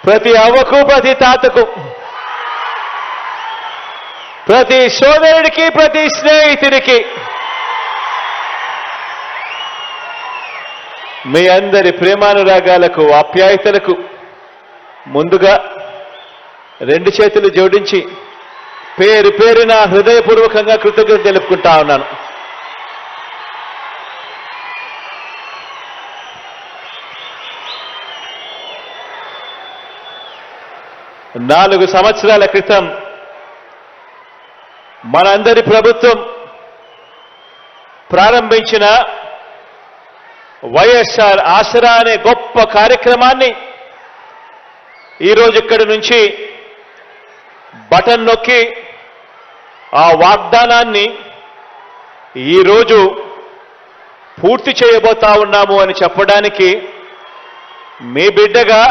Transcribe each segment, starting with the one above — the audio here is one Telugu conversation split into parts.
ప్రతి అవ్వకు, ప్రతి తాతకు, ప్రతి సోదరుడికి, ప్రతి స్నేహితుడికి మీ అందరి ప్రేమానురాగాలకు, ఆప్యాయతలకు ముందుగా రెండు చేతులు జోడించి పేరు పేరున హృదయపూర్వకంగా కృతజ్ఞత తెలుపుకుంటా ఉన్నాను. నాలుగు సంవత్సరాల క్రితం మనందరి ప్రభుత్వం ప్రారంభించిన వైఎస్ఆర్ ఆసరా అనే గొప్ప కార్యక్రమాన్ని ఈరోజు ఇక్కడి నుంచి బటన్ నొక్కి ఆ వాగ్దానాన్ని ఈరోజు పూర్తి చేయబోతా ఉన్నాము అని చెప్పడానికి మీ బిడ్డగా,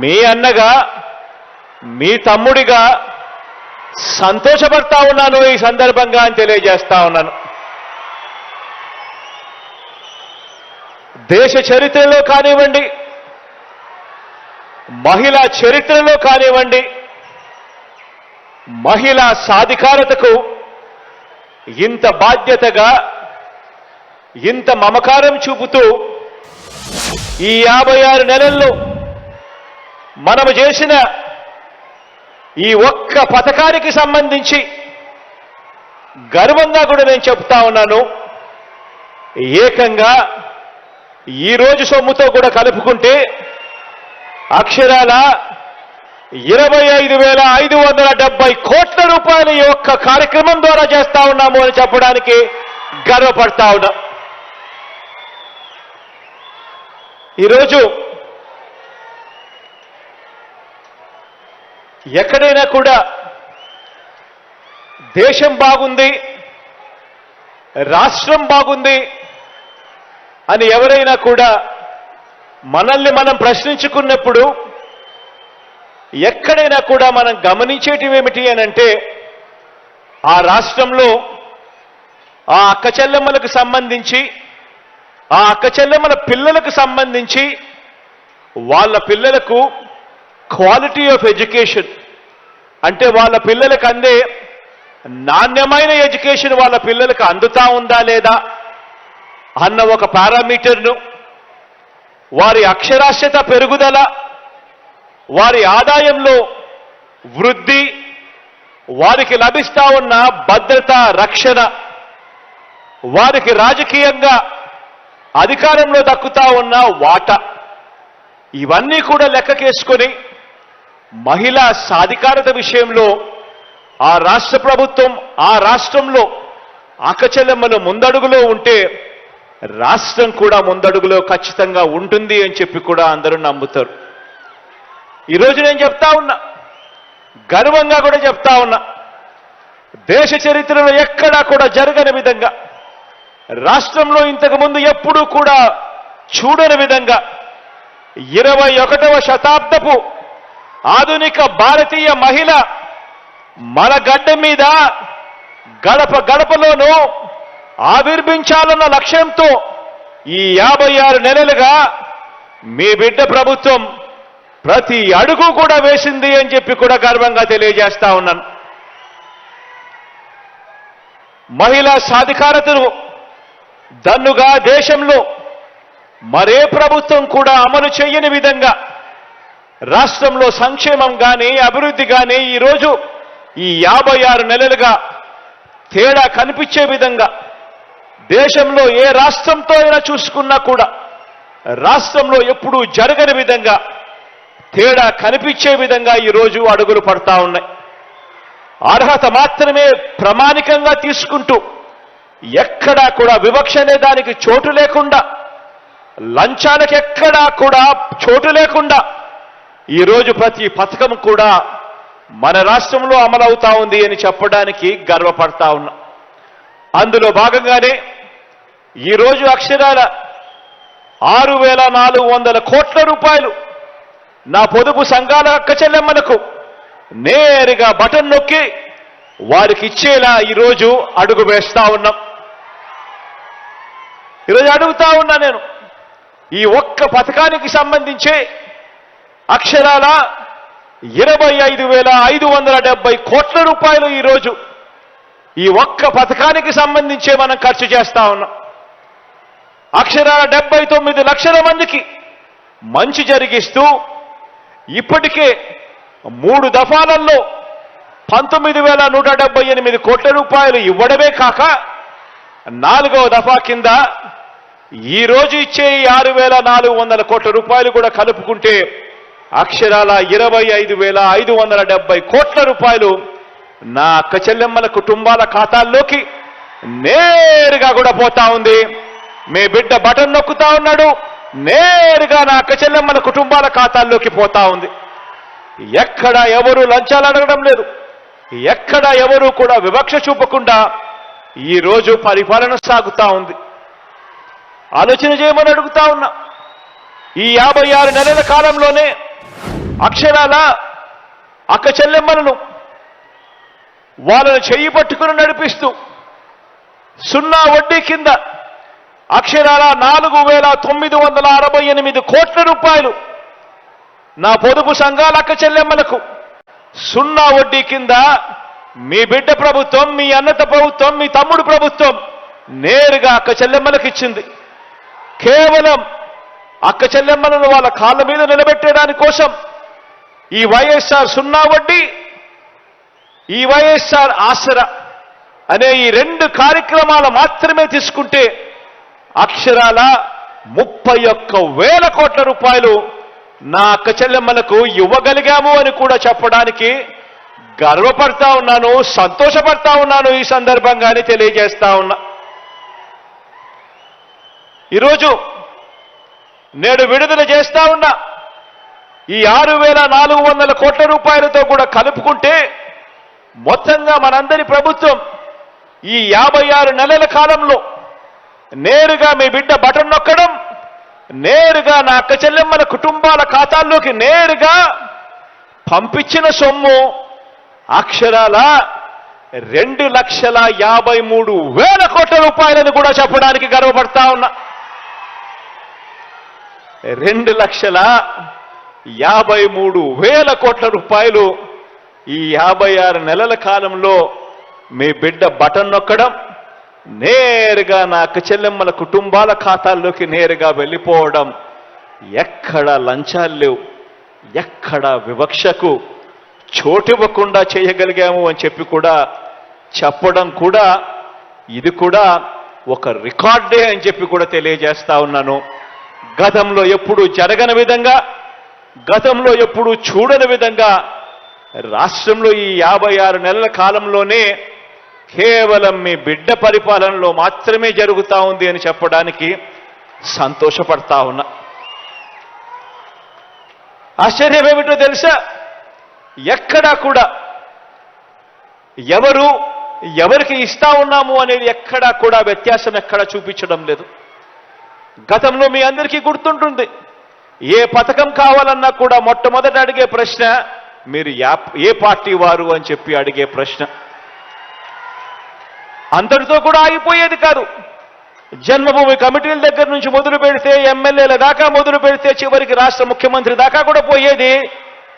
మీ అన్నగా, మీ తమ్ముడిగా సంతోషపడతా ఉన్నాను ఈ సందర్భంగా అని తెలియజేస్తా ఉన్నాను. దేశ చరిత్రలో కానివ్వండి, మహిళా చరిత్రలో కానివ్వండి, మహిళా సాధికారతకు ఇంత బాధ్యతగా, ఇంత మమకారం చూపుతూ ఈ 56 నెలల్లో మనము చేసిన ఈ ఒక్క పథకానికి సంబంధించి గర్వంగా కూడా నేను చెప్తా ఉన్నాను. ఏకంగా ఈరోజు సొమ్ముతో కూడా కలుపుకుంటే అక్షరాల 25,570 కోట్ల రూపాయలు ఈ ఒక్క కార్యక్రమం ద్వారా చేస్తా ఉన్నాము అని చెప్పడానికి గర్వపడతా ఉన్నా. ఈరోజు ఎక్కడైనా కూడా దేశం బాగుంది, రాష్ట్రం బాగుంది అని ఎవరైనా కూడా మనల్ని మనం ప్రశ్నించుకున్నప్పుడు ఎక్కడైనా కూడా మనం గమనించేటివేమిటి అనంటే, ఆ రాష్ట్రంలో ఆ అక్క చెల్లెమ్మలకు సంబంధించి, ఆ అక్క చెల్లెమ్మల పిల్లలకు సంబంధించి వాళ్ళ పిల్లలకు క్వాలిటీ ఆఫ్ ఎడ్యుకేషన్ అంటే వాళ్ళ పిల్లలకు అందే నాణ్యమైన ఎడ్యుకేషన్ వాళ్ళ పిల్లలకు అందుతా ఉందా లేదా అన్న ఒక పారామీటర్ను, వారి అక్షరాస్యత పెరుగుదల, వారి ఆదాయంలో వృద్ధి, వారికి లభిస్తా ఉన్న భద్రత, రక్షణ, వారికి రాజకీయంగా అధికారంలో దక్కుతా ఉన్న వాటా, ఇవన్నీ కూడా లెక్కకేసుకొని మహిళా సాధికారత విషయంలో ఆ రాష్ట్ర ప్రభుత్వం, ఆ రాష్ట్రంలో అక్కచెల్లెమ్మలు ముందడుగులో ఉంటే రాష్ట్రం కూడా ముందడుగులో ఖచ్చితంగా ఉంటుంది అని చెప్పి కూడా అందరూ నమ్ముతారు. ఈరోజు నేను చెప్తా ఉన్నా, గర్వంగా కూడా చెప్తా ఉన్నా, దేశ చరిత్రలో ఎక్కడా కూడా జరగని విధంగా, రాష్ట్రంలో ఇంతకుముందు ఎప్పుడూ కూడా చూడని విధంగా 21వ శతాబ్దపు ఆధునిక భారతీయ మహిళ మన గడ్డ మీద గడప గడపలోనూ ఆవిర్భించాలన్న లక్ష్యంతో ఈ 56 నెలలుగా మీ బిడ్డ ప్రభుత్వం ప్రతి అడుగు కూడా వేసింది అని చెప్పి కూడా గర్వంగా తెలియజేస్తా ఉన్నాను. మహిళా సాధికారతను దన్నుగా దేశంలో మరే ప్రభుత్వం కూడా అమలు చేయని విధంగా రాష్ట్రంలో సంక్షేమం కానీ, అభివృద్ధి కానీ ఈరోజు ఈ 56 నెలలుగా తేడా కనిపించే విధంగా, దేశంలో ఏ రాష్ట్రంతో అయినా చూసుకున్నా కూడా రాష్ట్రంలో ఎప్పుడూ జరగని విధంగా తేడా కనిపించే విధంగా ఈరోజు అడుగులు పడతా ఉన్నాయి. అర్హత మాత్రమే ప్రామాణికంగా తీసుకుంటూ ఎక్కడా కూడా వివక్ష అనే దానికి చోటు లేకుండా, లంచాలకు ఎక్కడా కూడా చోటు లేకుండా ఈరోజు ప్రతి పథకం కూడా మన రాష్ట్రంలో అమలవుతా ఉంది అని చెప్పడానికి గర్వపడతా ఉన్నా. అందులో భాగంగానే ఈరోజు అక్షరాల 6,400 కోట్ల రూపాయలు నా పొదుపు సంఘాల అక్క చెల్లెమ్మలకు నేరుగా బటన్ నొక్కి వారికి ఇచ్చేలా ఈరోజు అడుగు వేస్తా ఉన్నాం. ఈరోజు అడుగుతా ఉన్నా నేను, ఈ ఒక్క పథకానికి సంబంధించి అక్షరాల 25,570 కోట్ల రూపాయలు ఈరోజు ఈ ఒక్క పథకానికి సంబంధించే మనం ఖర్చు చేస్తా ఉన్నాం. అక్షరాల 79 లక్షల మందికి మంచి జరిగిస్తూ ఇప్పటికే 3 దఫాలలో 19,178 కోట్ల రూపాయలు ఇవ్వడమే కాక 4వ దఫా కింద ఈరోజు ఇచ్చే 6,400 కోట్ల రూపాయలు కూడా కలుపుకుంటే అక్షరాల 25,570 కోట్ల రూపాయలు నా అక్క చెల్లెమ్మల కుటుంబాల ఖాతాల్లోకి నేరుగా కూడా పోతా ఉంది. మీ బిడ్డ బటన్ నొక్కుతా ఉన్నాడు, నేరుగా నా అక్క చెల్లెమ్మల కుటుంబాల ఖాతాల్లోకి పోతా ఉంది. ఎక్కడ ఎవరు లంచాలు అడగడం లేదు, ఎక్కడ ఎవరు కూడా వివక్ష చూపకుండా ఈరోజు పరిపాలన సాగుతా ఉంది. ఆలోచన చేయమని అడుగుతా ఉన్నా. ఈ 56 నెలల కాలంలోనే అక్షరాల అక్క చెల్లెమ్మలను వాళ్ళను చెయ్యి పట్టుకుని నడిపిస్తూ 0 వడ్డీ కింద అక్షరాల 4,968 కోట్ల రూపాయలు నా పొదుపు సంఘాల అక్క చెల్లెమ్మలకు 0 వడ్డీ కింద మీ బిడ్డ ప్రభుత్వం, మీ అన్నత ప్రభుత్వం, మీ తమ్ముడు ప్రభుత్వం నేరుగా అక్క చెల్లెమ్మలకు ఇచ్చింది. కేవలం అక్క చెల్లెమ్మలను వాళ్ళ కాళ్ళ మీద నిలబెట్టడానికి కోసం ఈ వైఎస్ఆర్ 0 వడ్డీ, ఈ వైఎస్ఆర్ ఆసరా అనే ఈ 2 కార్యక్రమాలు మాత్రమే తీసుకుంటే అక్షరాల 31,000 కోట్ల రూపాయలు నా అక్క చెల్లెమ్మలకు ఇవ్వగలిగాము అని కూడా చెప్పడానికి గర్వపడతా ఉన్నాను, సంతోషపడతా ఉన్నాను. ఈ సందర్భంగానే తెలియజేస్తా ఉన్నా. ఈరోజు నేడు విడుదల చేస్తా ఉన్నా ఈ 6,400 కోట్ల రూపాయలతో కూడా కలుపుకుంటే మొత్తంగా మనందరి ప్రభుత్వం ఈ 56 నెలల కాలంలో నేరుగా మీ బిడ్డ బటన్ నొక్కడం, నేరుగా నా అక్క చెల్లెమ్మల కుటుంబాల ఖాతాల్లోకి నేరుగా పంపించిన సొమ్ము అక్షరాల 2,53,000 కోట్ల రూపాయలని కూడా చెప్పడానికి గర్వపడతా ఉన్నా. 2,53,000 కోట్ల రూపాయలు ఈ 56 నెలల కాలంలో మీ బిడ్డ బటన్ నొక్కడం, నేరుగా నా అక్క చెల్లెమ్మల కుటుంబాల ఖాతాల్లోకి నేరుగా వెళ్ళిపోవడం, ఎక్కడ లంచాలు లేవు, ఎక్కడ వివక్షకు చోటివ్వకుండా చేయగలిగాము అని చెప్పి కూడా చెప్పడం కూడా ఇది కూడా ఒక రికార్డే అని చెప్పి కూడా తెలియజేస్తా ఉన్నాను. గతంలో ఎప్పుడు జరగని విధంగా, గతంలో ఎప్పుడు చూడని విధంగా రాష్ట్రంలో ఈ 56 నెలల కాలంలోనే కేవలం మీ బిడ్డ పరిపాలనలో మాత్రమే జరుగుతా ఉంది అని చెప్పడానికి సంతోషపడతా ఉన్నా. ఆశ్చర్యం ఏమిటో తెలుసా? ఎక్కడా కూడా ఎవరికి ఇస్తా ఉన్నాము అనేది ఎక్కడా కూడా వ్యత్యాసం ఎక్కడా చూపించడం లేదు. గతంలో మీ అందరికీ గుర్తుంటుంది, ఏ పథకం కావాలన్నా కూడా మొట్టమొదట అడిగే ప్రశ్న మీరు ఏ పార్టీ వారు అని చెప్పి అడిగే ప్రశ్న. అంతటితో కూడా ఆగిపోయేది కాదు. జన్మభూమి కమిటీల దగ్గర నుంచి మొదలు పెడితే, ఎమ్మెల్యేల దాకా మొదలు పెడితే, చివరికి రాష్ట్ర ముఖ్యమంత్రి దాకా కూడా పోయేది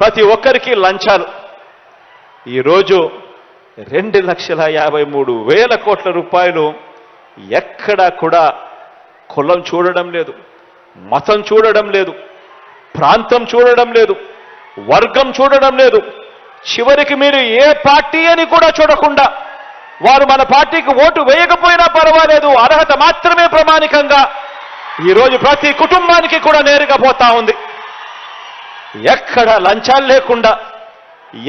ప్రతి ఒక్కరికి లంచాలు. ఈరోజు 2,53,000 కోట్ల రూపాయలు ఎక్కడా కూడా కులం చూడడం లేదు, మతం చూడడం లేదు, ప్రాంతం చూడడం లేదు, వర్గం చూడడం లేదు. చివరికి మీరు ఏ పార్టీ అని కూడా చూడకుండా, వారు మన పార్టీకి ఓటు వేయకపోయినా పర్వాలేదు, అర్హత మాత్రమే ప్రామాణికంగా ఈరోజు ప్రతి కుటుంబానికి కూడా నేరుగా పోతా ఉంది. ఎక్కడ లంచాలు లేకుండా,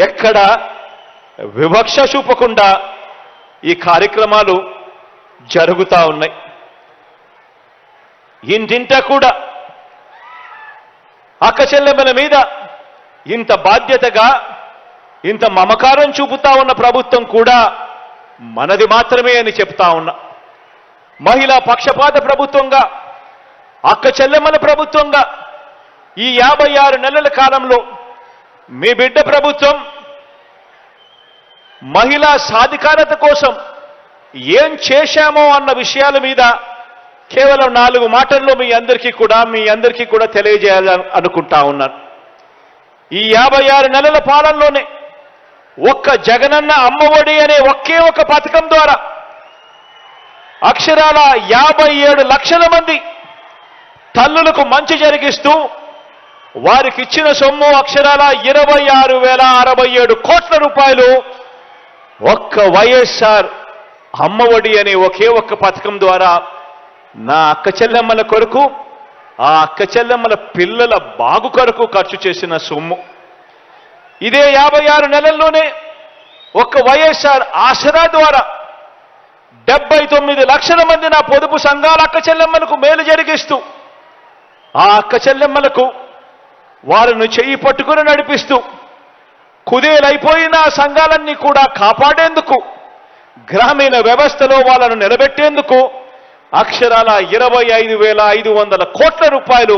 ఎక్కడ వివక్ష చూపకుండా ఈ కార్యక్రమాలు జరుగుతూ ఉన్నాయి. ఇంటింట కూడా అక్క చెల్లెమ్మల మీద ఇంత బాధ్యతగా, ఇంత మమకారం చూపుతా ఉన్న ప్రభుత్వం కూడా మనది మాత్రమే అని చెప్తా ఉన్నా. మహిళా పక్షపాత ప్రభుత్వంగా, అక్క చెల్లెమ్మల ప్రభుత్వంగా ఈ 56 నెలల కాలంలో మీ బిడ్డ ప్రభుత్వం మహిళా సాధికారత కోసం ఏం చేశామో అన్న విషయాల మీద కేవలం 4 మాటల్లో మీ అందరికీ కూడా తెలియజేయాలని అనుకుంటా ఉన్నాను. ఈ 56 నెలల పాలనలోనే ఒక్క జగనన్న అమ్మఒడి అనే ఒకే ఒక పథకం ద్వారా అక్షరాల 57 లక్షల మంది తల్లులకు మంచి జరిగిస్తూ వారికి ఇచ్చిన సొమ్ము అక్షరాల 26,067 కోట్ల రూపాయలు ఒక్క వైఎస్ఆర్ అమ్మఒడి అనే ఒకే ఒక్క పథకం ద్వారా నా అక్క చెల్లెమ్మల కొరకు, ఆ అక్క చెల్లెమ్మల పిల్లల బాగు కొరకు ఖర్చు చేసిన సొమ్ము. ఇదే 56 నెలల్లోనే ఒక్క వైఎస్ఆర్ ఆసరా ద్వారా 79 లక్షల మంది నా పొదుపు సంఘాల అక్క చెల్లెమ్మలకు మేలు జరిగిస్తూ, ఆ అక్క చెల్లెమ్మలకు వారిని చెయ్యి పట్టుకుని నడిపిస్తూ కుదేలైపోయిన ఆ సంఘాలన్నీ కూడా కాపాడేందుకు, గ్రామీణ వ్యవస్థలో వాళ్ళను నిలబెట్టేందుకు అక్షరాల 25,500 కోట్ల రూపాయలు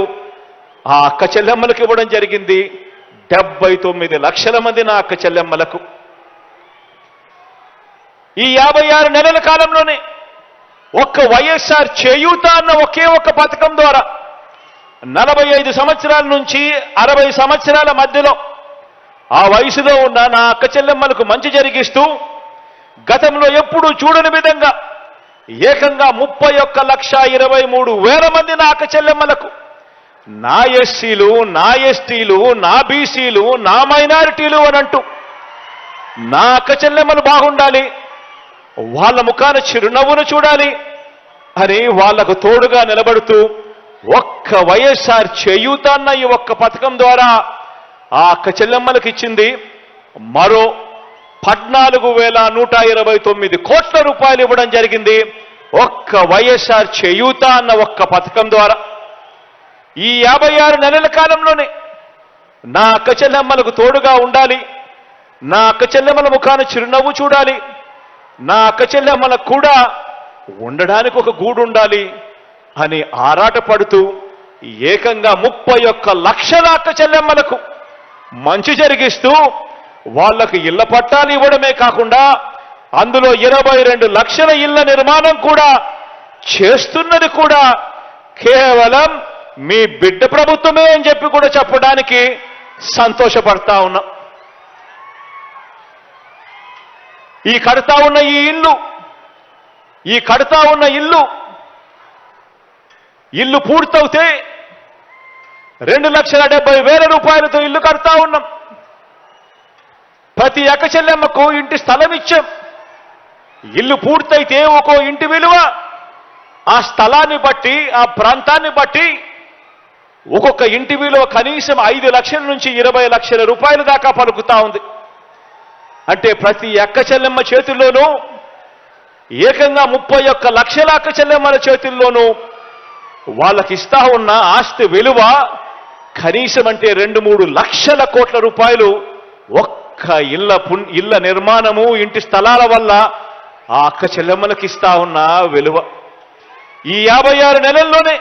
ఆ అక్క చెల్లెమ్మలకు ఇవ్వడం జరిగింది. 79 లక్షల మంది నా అక్క చెల్లెమ్మలకు. ఈ 56 నెలల కాలంలోనే ఒక్క వైఎస్ఆర్ చేయూత అన్న ఒకే ఒక్క పథకం ద్వారా 45 సంవత్సరాల నుంచి 60 సంవత్సరాల మధ్యలో ఆ వయసులో ఉన్న నా అక్క చెల్లెమ్మలకు మంచి జరిగిస్తూ గతంలో ఎప్పుడూ చూడని విధంగా ఏకంగా 31,23,000 మంది నా అక్క చెల్లెమ్మలకు, నా ఎస్సీలు, నా ఎస్టీలు, నా బీసీలు, నా మైనారిటీలు అని అంటూ నా అక్క చెల్లెమ్మలు బాగుండాలి, వాళ్ళ ముఖాన చిరునవ్వును చూడాలి అని వాళ్లకు తోడుగా నిలబడుతూ ఒక్క వైఎస్ఆర్ చేయూత అన్న ఈ ఒక్క పథకం ద్వారా ఆ అక్క చెల్లెమ్మలకు ఇచ్చింది మరో 14,129 కోట్ల రూపాయలు ఇవ్వడం జరిగింది. ఒక్క వైఎస్ఆర్ చేయూత అన్న ఒక్క పథకం ద్వారా ఈ 56 నెలల కాలంలోనే నా అక్క చెల్లెమ్మలకు తోడుగా ఉండాలి, నా అక్క చెల్లెమ్మల ముఖాన చిరునవ్వు చూడాలి, నా అక్క చెల్లెమ్మలకు కూడా ఉండడానికి ఒక గూడు ఉండాలి అని ఆరాటపడుతూ ఏకంగా 31 లక్షల అక్క చెల్లెమ్మలకు మంచి జరిగిస్తూ వాళ్లకు ఇళ్ల పట్టాలు ఇవ్వడమే కాకుండా అందులో 22 లక్షల ఇళ్ల నిర్మాణం కూడా చేస్తున్నది కూడా కేవలం మీ బిడ్డ ప్రభుత్వమే అని చెప్పి కూడా చెప్పడానికి సంతోషపడతా ఉన్నాం. ఈ కడతా ఉన్న ఇల్లు పూర్తవుతే 2,70,000 రూపాయలతో ఇల్లు కడతా ఉన్నాం. ప్రతి అక్క చెల్లెమ్మకు ఇంటి స్థలం ఇచ్చాం. ఇల్లు పూర్తయితే ఒక్కో ఇంటి విలువ ఆ స్థలాన్ని బట్టి, ఆ ప్రాంతాన్ని బట్టి ఒక్కొక్క ఇంటి విలువ కనీసం 5 లక్షల నుంచి 20 లక్షల రూపాయల దాకా పలుకుతా ఉంది. అంటే ప్రతి అక్క చెల్లెమ్మ చేతుల్లోనూ ఏకంగా 31 లక్షల అక్క చెల్లెమ్మల చేతుల్లోనూ వాళ్ళకి ఇస్తా ఉన్న ఆస్తి విలువ కనీసం అంటే 2-3 లక్షల కోట్ల రూపాయలు ఒక్క ఇళ్ల నిర్మాణము, ఇంటి స్థలాల వల్ల ఆ అక్క చెల్లెమ్మలకు ఇస్తా ఉన్న విలువ. ఈ 56 నెలల్లోనే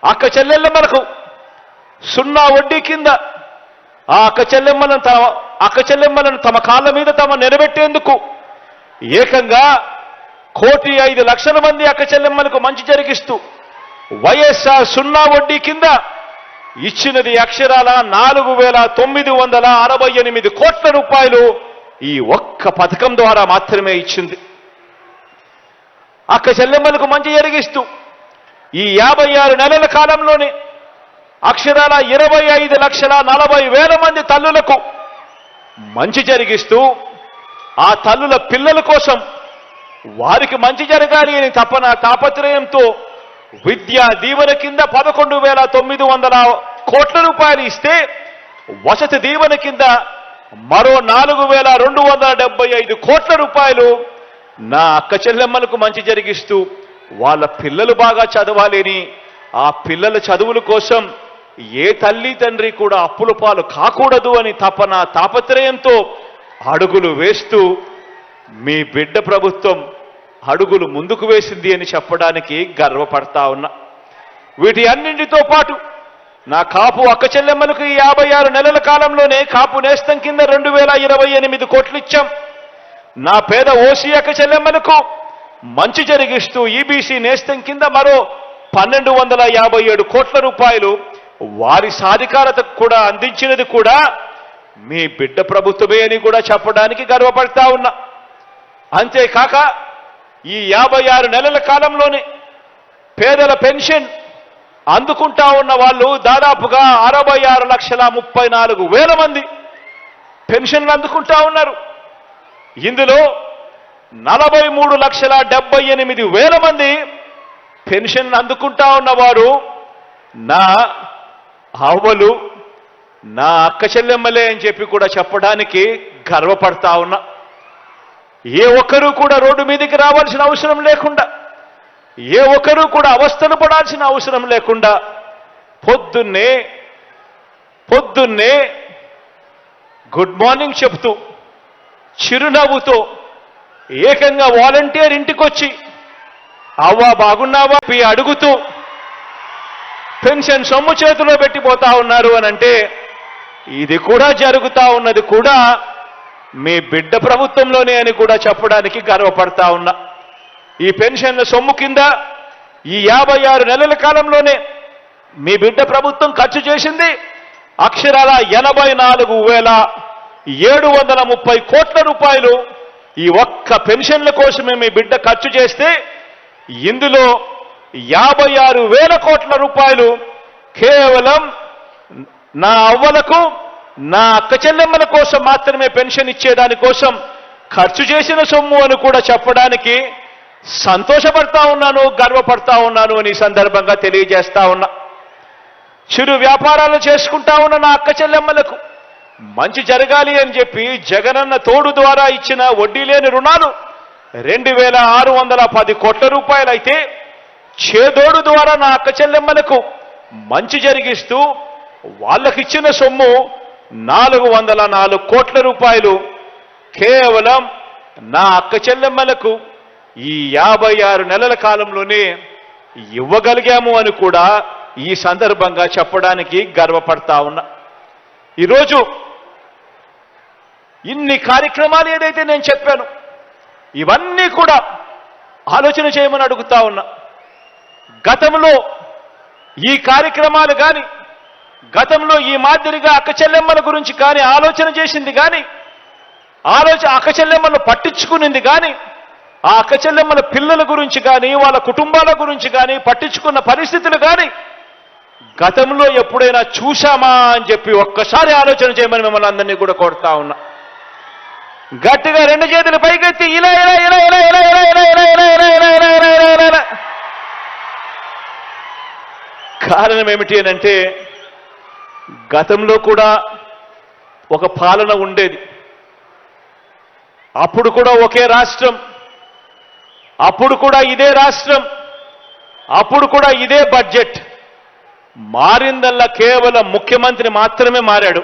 అక్క చెల్లెమ్మలకు 0 వడ్డీ కింద ఆ అక్క చెల్లెమ్మలను తమ కాళ్ళ మీద తమ నిలబెట్టేందుకు ఏకంగా 1,05,00,000 మంది అక్క చెల్లెమ్మలకు మంచి జరిగిస్తూ వైఎస్ఆర్ 0 వడ్డీ కింద ఇచ్చినది అక్షరాల 4,968 కోట్ల రూపాయలు ఈ ఒక్క పథకం ద్వారా మాత్రమే ఇచ్చింది. అక్క చెల్లెమ్మలకు మంచి జరిగిస్తూ ఈ 56 నెలల కాలంలోనే అక్షరాల 25,40,000 మంది తల్లులకు మంచి జరిగిస్తూ ఆ తల్లుల పిల్లల కోసం వారికి మంచి జరగాలి అని తాపత్రయంతో విద్యా దీవెన కింద 11,900 కోట్ల రూపాయలు ఇస్తే వసతి దీవెన కింద మరో 4,275 కోట్ల రూపాయలు నా అక్క చెల్లెమ్మలకు మంచి జరిగిస్తూ వాళ్ళ పిల్లలు బాగా చదవాలని, ఆ పిల్లల చదువుల కోసం ఏ తల్లి తండ్రి కూడా అప్పుల పాలు కాకూడదు అని తాపత్రయంతో అడుగులు వేస్తూ మీ బిడ్డ ప్రభుత్వం అడుగులు ముందుకు వేసింది అని చెప్పడానికి గర్వపడతా ఉన్నా. వీటి అన్నింటితో పాటు నా కాపు అక్క చెల్లెమ్మలకు ఈ 56 నెలల కాలంలోనే కాపు నేస్తం కింద 2,028 కోట్లు ఇచ్చాం. నా పేద ఓసీ అక్క చెల్లెమ్మలకు మంచి జరిగిస్తూ ఈబీసీ నేస్తం కింద మరో 1,257 కోట్ల రూపాయలు వారి సాధికారతకు కూడా అందించినది కూడా మీ బిడ్డ ప్రభుత్వమే అని కూడా చెప్పడానికి గర్వపడతా ఉన్నా. అంతేకాక ఈ 56 నెలల కాలంలోనే పేదల పెన్షన్ అందుకుంటా ఉన్న వాళ్ళు దాదాపుగా 66,34,000 మంది పెన్షన్లు అందుకుంటా ఉన్నారు. ఇందులో 43,78,000 మంది పెన్షన్లు అందుకుంటా ఉన్నవారు నా అవ్వలు, నా అక్క చెల్లెమ్మలే అని చెప్పి కూడా చెప్పడానికి గర్వపడతా ఉన్నా. ఏ ఒక్కరూ కూడా రోడ్డు మీదకి రావాల్సిన అవసరం లేకుండా, ఏ ఒక్కరూ కూడా అవస్థలు పడాల్సిన అవసరం లేకుండా పొద్దున్నే గుడ్ మార్నింగ్ చెప్తూ చిరునవ్వుతో ఏకంగా వాలంటీర్ ఇంటికొచ్చి అవ్వా బాగున్నావా అడుగుతూ పెన్షన్ సొమ్ము చేతిలో పెట్టిపోతా ఉన్నారు అనంటే ఇది కూడా జరుగుతా ఉన్నది కూడా మీ బిడ్డ ప్రభుత్వంలోనే అని కూడా చెప్పడానికి గర్వపడతా ఉన్నా. ఈ పెన్షన్ల సొమ్ము కింద ఈ 56 నెలల కాలంలోనే మీ బిడ్డ ప్రభుత్వం ఖర్చు చేసింది అక్షరాల 84,730 కోట్ల రూపాయలు. ఈ ఒక్క పెన్షన్ల కోసమే మీ బిడ్డ ఖర్చు చేస్తే ఇందులో 56,000 కోట్ల రూపాయలు కేవలం నా అవ్వలకు, నా అక్క చెల్లెమ్మల కోసం మాత్రమే పెన్షన్ ఇచ్చేదానికోసం ఖర్చు చేసిన సొమ్ము అని కూడా చెప్పడానికి సంతోషపడతా ఉన్నాను, గర్వపడతా ఉన్నాను అని సందర్భంగా తెలియజేస్తా ఉన్నా. చిరు వ్యాపారాలు చేసుకుంటా ఉన్న నా అక్క చెల్లెమ్మలకు మంచి జరగాలి అని చెప్పి జగనన్న తోడు ద్వారా ఇచ్చిన వడ్డీ లేని రుణాలు 2,610 కోట్ల రూపాయలు అయితే, చేదోడు ద్వారా నా అక్క చెల్లెమ్మలకు మంచి జరిగిస్తూ వాళ్ళకిచ్చిన సొమ్ము 404 కోట్ల రూపాయలు కేవలం నా అక్క చెల్లెమ్మలకు ఈ 56 నెలల కాలంలోనే ఇవ్వగలిగాము అని కూడా ఈ సందర్భంగా చెప్పడానికి గర్వపడతా ఉన్నా. ఈరోజు ఇన్ని కార్యక్రమాలు ఏదైతే నేను చెప్పాను ఇవన్నీ కూడా ఆలోచన చేయమని అడుగుతా ఉన్నా. గతంలో ఈ కార్యక్రమాలు కానీ, గతంలో ఈ మాదిరిగా అక్క చెల్లెమ్మల గురించి కానీ ఆలోచన చేసింది కానీ, అక్క చెల్లెమ్మలను పట్టించుకునింది కానీ, ఆ అక్క చెల్లెమ్మల పిల్లల గురించి కానీ, వాళ్ళ కుటుంబాల గురించి కానీ పట్టించుకున్న పరిస్థితులు కానీ గతంలో ఎప్పుడైనా చూశామా అని చెప్పి ఒక్కసారి ఆలోచన చేయమని మిమ్మల్ని అందరినీ కూడా కోరుతా ఉన్నా. గట్టిగా 2 చేతులు పైకెత్తి ఇలా ఇలా ఇలా ఇలా ఇలా ఇలా ఇలా ఇలా ఇలా ఇలా ఇలా ఇలా ఇలా ఇలా ఇలా. కారణం ఏమిటి అని అంటే గతంలో కూడా ఒక పాలన ఉండేది. అప్పుడు కూడా ఒకే రాష్ట్రం, అప్పుడు కూడా ఇదే రాష్ట్రం, అప్పుడు కూడా ఇదే బడ్జెట్. మారిందల్లా కేవలం ముఖ్యమంత్రి మాత్రమే మారాడు,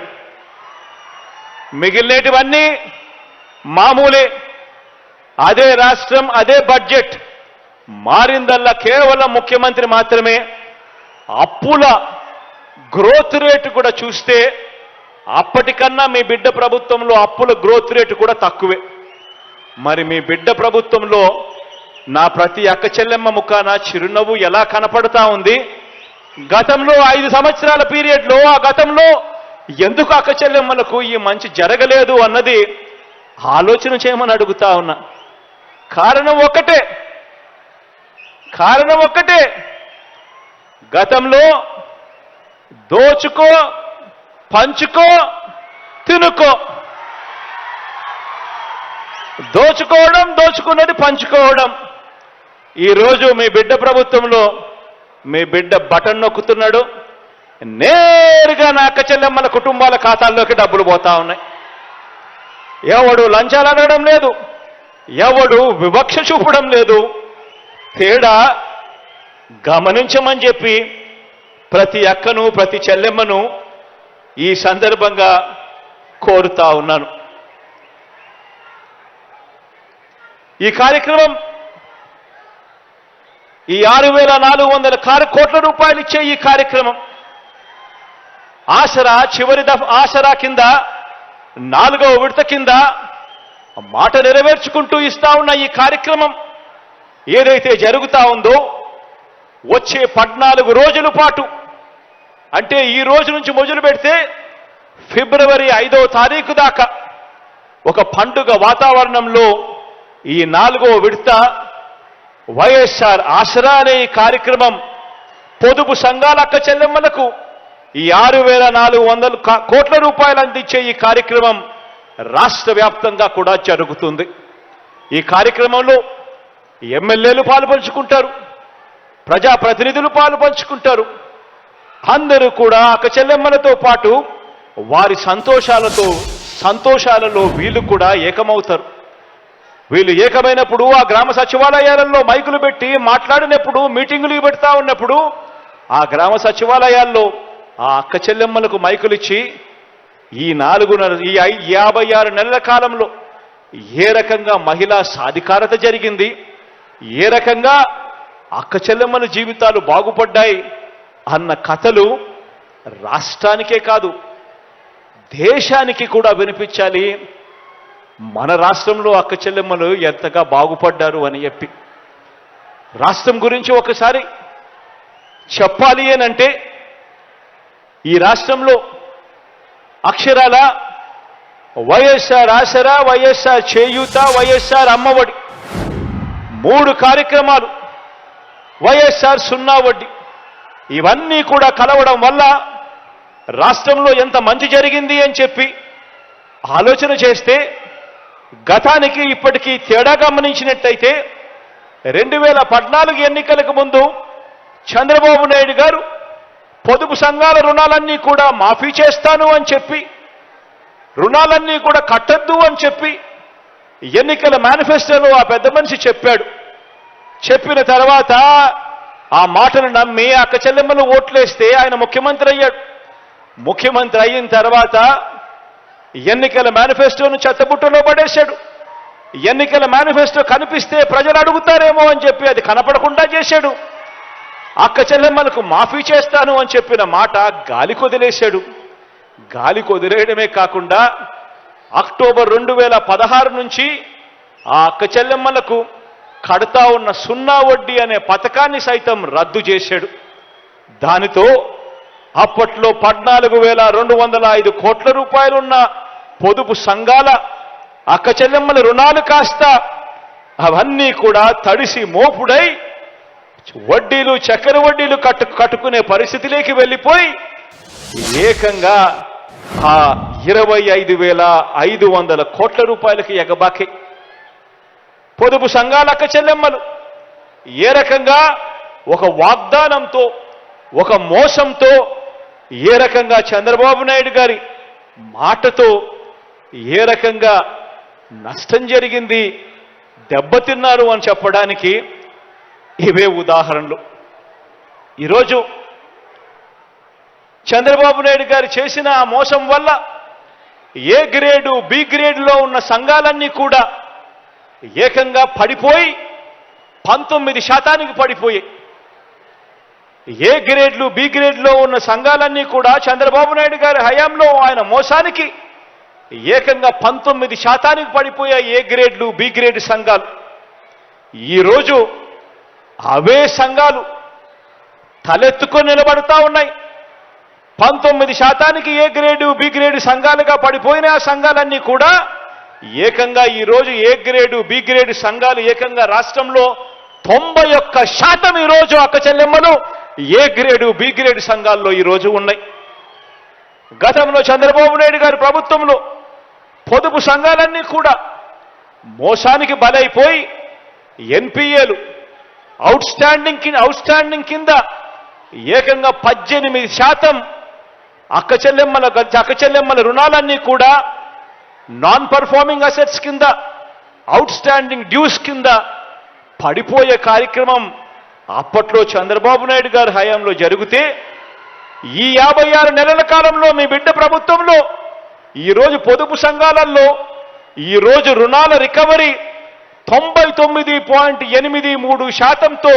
మిగిలినటివన్నీ మామూలే. అదే రాష్ట్రం, అదే బడ్జెట్. మారిందల్లా కేవలం ముఖ్యమంత్రి మాత్రమే. అప్పుల గ్రోత్ రేటు కూడా చూస్తే అప్పటికన్నా మీ బిడ్డ ప్రభుత్వంలో అప్పుల గ్రోత్ రేటు కూడా తక్కువే. మరి మీ బిడ్డ ప్రభుత్వంలో నా ప్రతి అక్క చెల్లెమ్మ ముఖాన చిరునవ్వు ఎలా కనపడతా ఉంది? గతంలో 5 సంవత్సరాల పీరియడ్లో ఆ గతంలో ఎందుకు అక్క చెల్లెమ్మలకు ఈ మంచి జరగలేదు అన్నది ఆలోచన చేయమని అడుగుతా ఉన్నా. కారణం ఒక్కటే, గతంలో దోచుకో, పంచుకో, తినుకో. దోచుకోవడం, దోచుకున్నది పంచుకోవడం. ఈరోజు మీ బిడ్డ ప్రభుత్వంలో మీ బిడ్డ బటన్ నొక్కుతున్నాడు, నేరుగా నా అక్క చెల్లెమ్మల కుటుంబాల ఖాతాల్లోకి డబ్బులు పోతా ఉన్నాయి. ఎవడు లంచాలు అనడం లేదు, ఎవడు వివక్ష చూపడం లేదు. తేడా గమనించమని చెప్పి ప్రతి అక్కను, ప్రతి చెల్లెమ్మను ఈ సందర్భంగా కోరుతా ఉన్నాను. ఈ కార్యక్రమం ఈ 6,400 కోట్ల రూపాయలు ఇచ్చే ఈ కార్యక్రమం ఆసరా ఆసరా కింద 4వ విడత కింద మాట నెరవేర్చుకుంటూ ఇస్తా ఉన్న ఈ కార్యక్రమం ఏదైతే జరుగుతా ఉందో వచ్చే 14 రోజుల పాటు అంటే ఈ రోజు నుంచి మొదలు పెడితే ఫిబ్రవరి 5వ తారీఖు దాకా ఒక పండుగ వాతావరణంలో ఈ 4వ విడత వైఎస్ఆర్ ఆసరా అనే ఈ కార్యక్రమం పొదుపు సంఘాల అక్క చెల్లెమ్మలకు ఈ 6,400 కోట్ల రూపాయలు అందించే ఈ కార్యక్రమం రాష్ట్ర వ్యాప్తంగా కూడా జరుగుతుంది. ఈ కార్యక్రమంలో ఎమ్మెల్యేలు పాలుపంచుకుంటారు, ప్రజాప్రతినిధులు పాలుపంచుకుంటారు. అందరూ కూడా అక్క చెల్లెమ్మలతో పాటు వారి సంతోషాలలో వీళ్ళు కూడా ఏకమవుతారు. వీళ్ళు ఏకమైనప్పుడు ఆ గ్రామ సచివాలయాలలో మైకులు పెట్టి మాట్లాడినప్పుడు, మీటింగులు పెడతా ఉన్నప్పుడు ఆ గ్రామ సచివాలయాల్లో ఆ అక్క చెల్లెమ్మలకు మైకులు ఇచ్చి ఈ 56 నెలల కాలంలో ఏ రకంగా మహిళా సాధికారత జరిగింది, ఏ రకంగా అక్క చెల్లెమ్మల జీవితాలు బాగుపడ్డాయి అన్న కథలు రాష్ట్రానికే కాదు దేశానికి కూడా వినిపించాలి. మన రాష్ట్రంలో అక్క చెల్లెమ్మలు ఎంతగా బాగుపడ్డారు అని చెప్పి రాష్ట్రం గురించి ఒకసారి చెప్పాలి అనంటే ఈ రాష్ట్రంలో అక్షరాల వైఎస్ఆర్ ఆసరా, వైఎస్ఆర్ చేయూత, వైఎస్ఆర్ అమ్మఒడి 3 కార్యక్రమాలు, వైఎస్ఆర్ 0 వడ్డీ ఇవన్నీ కూడా కలవడం వల్ల రాష్ట్రంలో ఎంత మంచి జరిగింది అని చెప్పి ఆలోచన చేస్తే గతానికి ఇప్పటికీ తేడా గమనించినట్టయితే 2014 ఎన్నికలకు ముందు చంద్రబాబు నాయుడు గారు పొదుపు సంఘాల రుణాలన్నీ కూడా మాఫీ చేస్తాను అని చెప్పి, రుణాలన్నీ కూడా కట్టద్దు అని చెప్పి ఎన్నికల మేనిఫెస్టోలో ఆ పెద్ద మనిషి చెప్పాడు. చెప్పిన తర్వాత ఆ మాటను నమ్మి అక్క చెల్లెమ్మలు ఓట్లేస్తే ఆయన ముఖ్యమంత్రి అయ్యాడు. ముఖ్యమంత్రి అయిన తర్వాత ఎన్నికల మేనిఫెస్టోను చెత్తబుట్టలో పడేశాడు. ఎన్నికల మేనిఫెస్టో కనిపిస్తే ప్రజలు అడుగుతారేమో అని చెప్పి అది కనపడకుండా చేశాడు. అక్క చెల్లెమ్మలకు మాఫీ చేస్తాను అని చెప్పిన మాట గాలి కొదిలేశాడు. గాలి కొదిలేయడమే కాకుండా అక్టోబర్ 2016 నుంచి ఆ అక్క చెల్లెమ్మలకు కడతా ఉన్న 0 వడ్డీ అనే పథకాన్ని సైతం రద్దు చేశాడు. దానితో అప్పట్లో 14,205 కోట్ల రూపాయలున్న పొదుపు సంఘాల అక్క చెల్లెమ్మల రుణాలు కాస్త అవన్నీ కూడా తడిసి మోపుడై వడ్డీలు, చక్కెర వడ్డీలు కట్టుకునే పరిస్థితిలోకి వెళ్ళిపోయి ఏకంగా ఆ 25,500 కోట్ల రూపాయలకి ఎగబాకి పొదుపు సంఘాల అక్క చెల్లెమ్మలు ఏ రకంగా ఒక వాగ్దానంతో, ఒక మోసంతో, ఏ రకంగా చంద్రబాబు నాయుడు గారి మాటతో ఏ రకంగా నష్టం జరిగింది, దెబ్బతిన్నారు అని చెప్పడానికి ఇవే ఉదాహరణలు. ఈరోజు చంద్రబాబు నాయుడు గారు చేసిన ఆ మోసం వల్ల ఏ గ్రేడు, బి గ్రేడ్లో ఉన్న సంఘాలన్నీ కూడా ఏకంగా పడిపోయి 19% పడిపోయాయి. ఏ గ్రేడ్లు, బి గ్రేడ్లో ఉన్న సంఘాలన్నీ కూడా చంద్రబాబు నాయుడు గారి హయాంలో ఆయన మోసానికి ఏకంగా 19% పడిపోయాయి ఏ గ్రేడ్లు, బి గ్రేడ్ సంఘాలు. ఈరోజు అవే సంఘాలు తలెత్తుకొని నిలబడతా ఉన్నాయి. 19% ఏ గ్రేడు, బి గ్రేడు సంఘాలుగా పడిపోయిన ఆ సంఘాలన్నీ కూడా ఏకంగా ఈరోజు ఏ గ్రేడు, బి గ్రేడు సంఘాలు ఏకంగా రాష్ట్రంలో 91% ఈరోజు అక్క చెల్లెమ్మలు ఏ గ్రేడు, బి గ్రేడు సంఘాల్లో ఈరోజు ఉన్నాయి. గతంలో చంద్రబాబు నాయుడు గారి ప్రభుత్వంలో పొదుపు సంఘాలన్నీ కూడా మోసానికి బలైపోయి ఎన్పిఏలు అవుట్ స్టాండింగ్ కింద ఏకంగా 18% అక్క చెల్లెమ్మల రుణాలన్నీ కూడా నాన్ పర్ఫార్మింగ్ అసెట్స్ కింద, అవుట్ స్టాండింగ్ డ్యూస్ కింద పడిపోయే కార్యక్రమం అప్పట్లో చంద్రబాబు నాయుడు గారి హయాంలో జరిగితే ఈ 56 నెలల కాలంలో మీ బిడ్డ ప్రభుత్వంలో ఈరోజు పొదుపు సంఘాలలో ఈరోజు రుణాల రికవరీ 99.83%తో,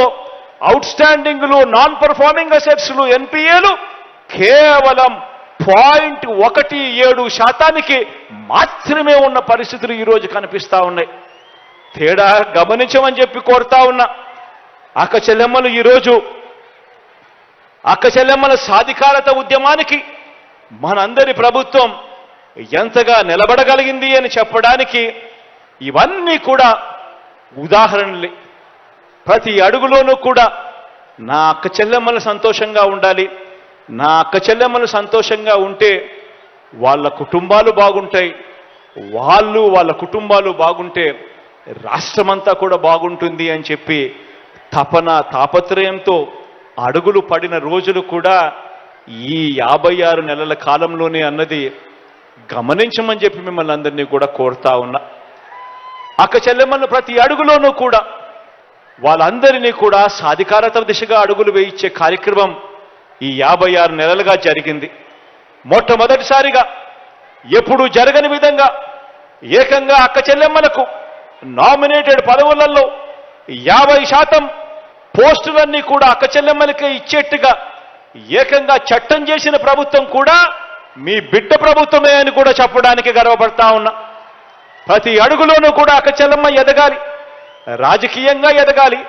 అవుట్ స్టాండింగ్లు, నాన్ పర్ఫార్మింగ్ అసెట్స్లు, ఎన్పిఏలు కేవలం 0.17% మాత్రమే ఉన్న పరిస్థితులు ఈరోజు కనిపిస్తా ఉన్నాయి. తేడా గమనించమని చెప్పి కోరుతా ఉన్నా. అక్క చెల్లెమ్మలు ఈరోజు అక్క చెల్లెమ్మల సాధికారత ఉద్యమానికి మనందరి ప్రభుత్వం ఎంతగా నిలబడగలిగింది అని చెప్పడానికి ఇవన్నీ కూడా ఉదాహరణలే. ప్రతి అడుగులోనూ కూడా నా అక్క చెల్లెమ్మలు సంతోషంగా ఉండాలి, నా అక్క చెల్లెమ్మలు సంతోషంగా ఉంటే వాళ్ళ కుటుంబాలు బాగుంటాయి, వాళ్ళ కుటుంబాలు బాగుంటే రాష్ట్రమంతా కూడా బాగుంటుంది అని చెప్పి తాపత్రయంతో అడుగులు పడిన రోజులు కూడా ఈ 56 నెలల కాలంలోనే అన్నది గమనించమని చెప్పి మిమ్మల్ని అందరినీ కూడా కోరుతా ఉన్నా. అక్క చెల్లెమ్మలను ప్రతి అడుగులోనూ కూడా వాళ్ళందరినీ కూడా సాధికారత దిశగా అడుగులు వేయించే కార్యక్రమం ఈ 56 నెలలుగా జరిగింది. మొట్టమొదటిసారిగా ఎప్పుడూ జరగని విధంగా ఏకంగా అక్క చెల్లెమ్మలకు నామినేటెడ్ పదవులలో 50% పోస్టులన్నీ కూడా అక్క చెల్లెమ్మలకే ఇచ్చేట్టుగా ఏకంగా చట్టం చేసిన ప్రభుత్వం కూడా మీ బిడ్డ ప్రభుత్వమే అని కూడా చెప్పడానికి గర్వపడతా ఉన్నా. ప్రతి అడుగులోనూ కూడా అక్క చెల్లెమ్మ ఎదగాలి, రాజకీయంగా ఎదగాలి,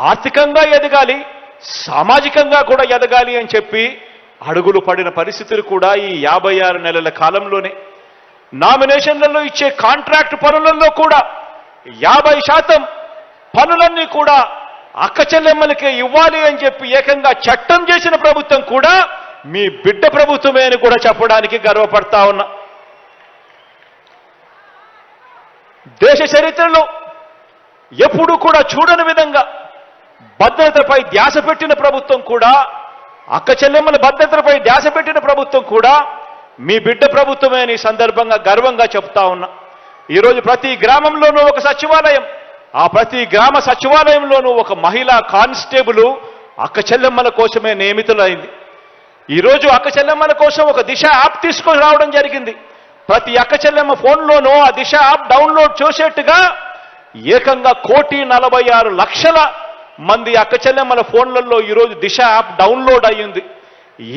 ఆర్థికంగా ఎదగాలి, సామాజికంగా కూడా ఎదగాలి అని చెప్పి అడుగులు పడిన పరిస్థితులు కూడా ఈ 56 నెలల కాలంలోనే. నామినేషన్లలో ఇచ్చే కాంట్రాక్ట్ పనులలో కూడా 50% పనులన్నీ కూడా అక్క చెల్లెమ్మలకే ఇవ్వాలి అని చెప్పి ఏకంగా చట్టం చేసిన ప్రభుత్వం కూడా మీ బిడ్డ ప్రభుత్వమే అని కూడా చెప్పడానికి గర్వపడతా ఉన్నా. దేశ చరిత్రలో ఎప్పుడూ కూడా చూడని విధంగా భద్రతపై ధ్యాస పెట్టిన ప్రభుత్వం కూడా, అక్క చెల్లెమ్మల భద్రతపై ధ్యాస పెట్టిన ప్రభుత్వం కూడా మీ బిడ్డ ప్రభుత్వమే అని సందర్భంగా గర్వంగా చెప్తా ఉన్నా. ఈరోజు ప్రతి గ్రామంలోనూ ఒక సచివాలయం, ఆ ప్రతి గ్రామ సచివాలయంలోనూ ఒక మహిళా కానిస్టేబుల్ అక్క చెల్లెమ్మల కోసమే నియమితులైంది. ఈరోజు అక్క చెల్లెమ్మల కోసం ఒక దిశ యాప్ తీసుకొని రావడం జరిగింది. ప్రతి అక్క చెల్లెమ్మ ఫోన్లోనూ ఆ దిశ యాప్ డౌన్లోడ్ చేసేట్టుగా ఏకంగా 1,46,00,000 మంది అక్క చెల్లెమ్మల ఫోన్లలో ఈరోజు దిశ యాప్ డౌన్లోడ్ అయ్యింది.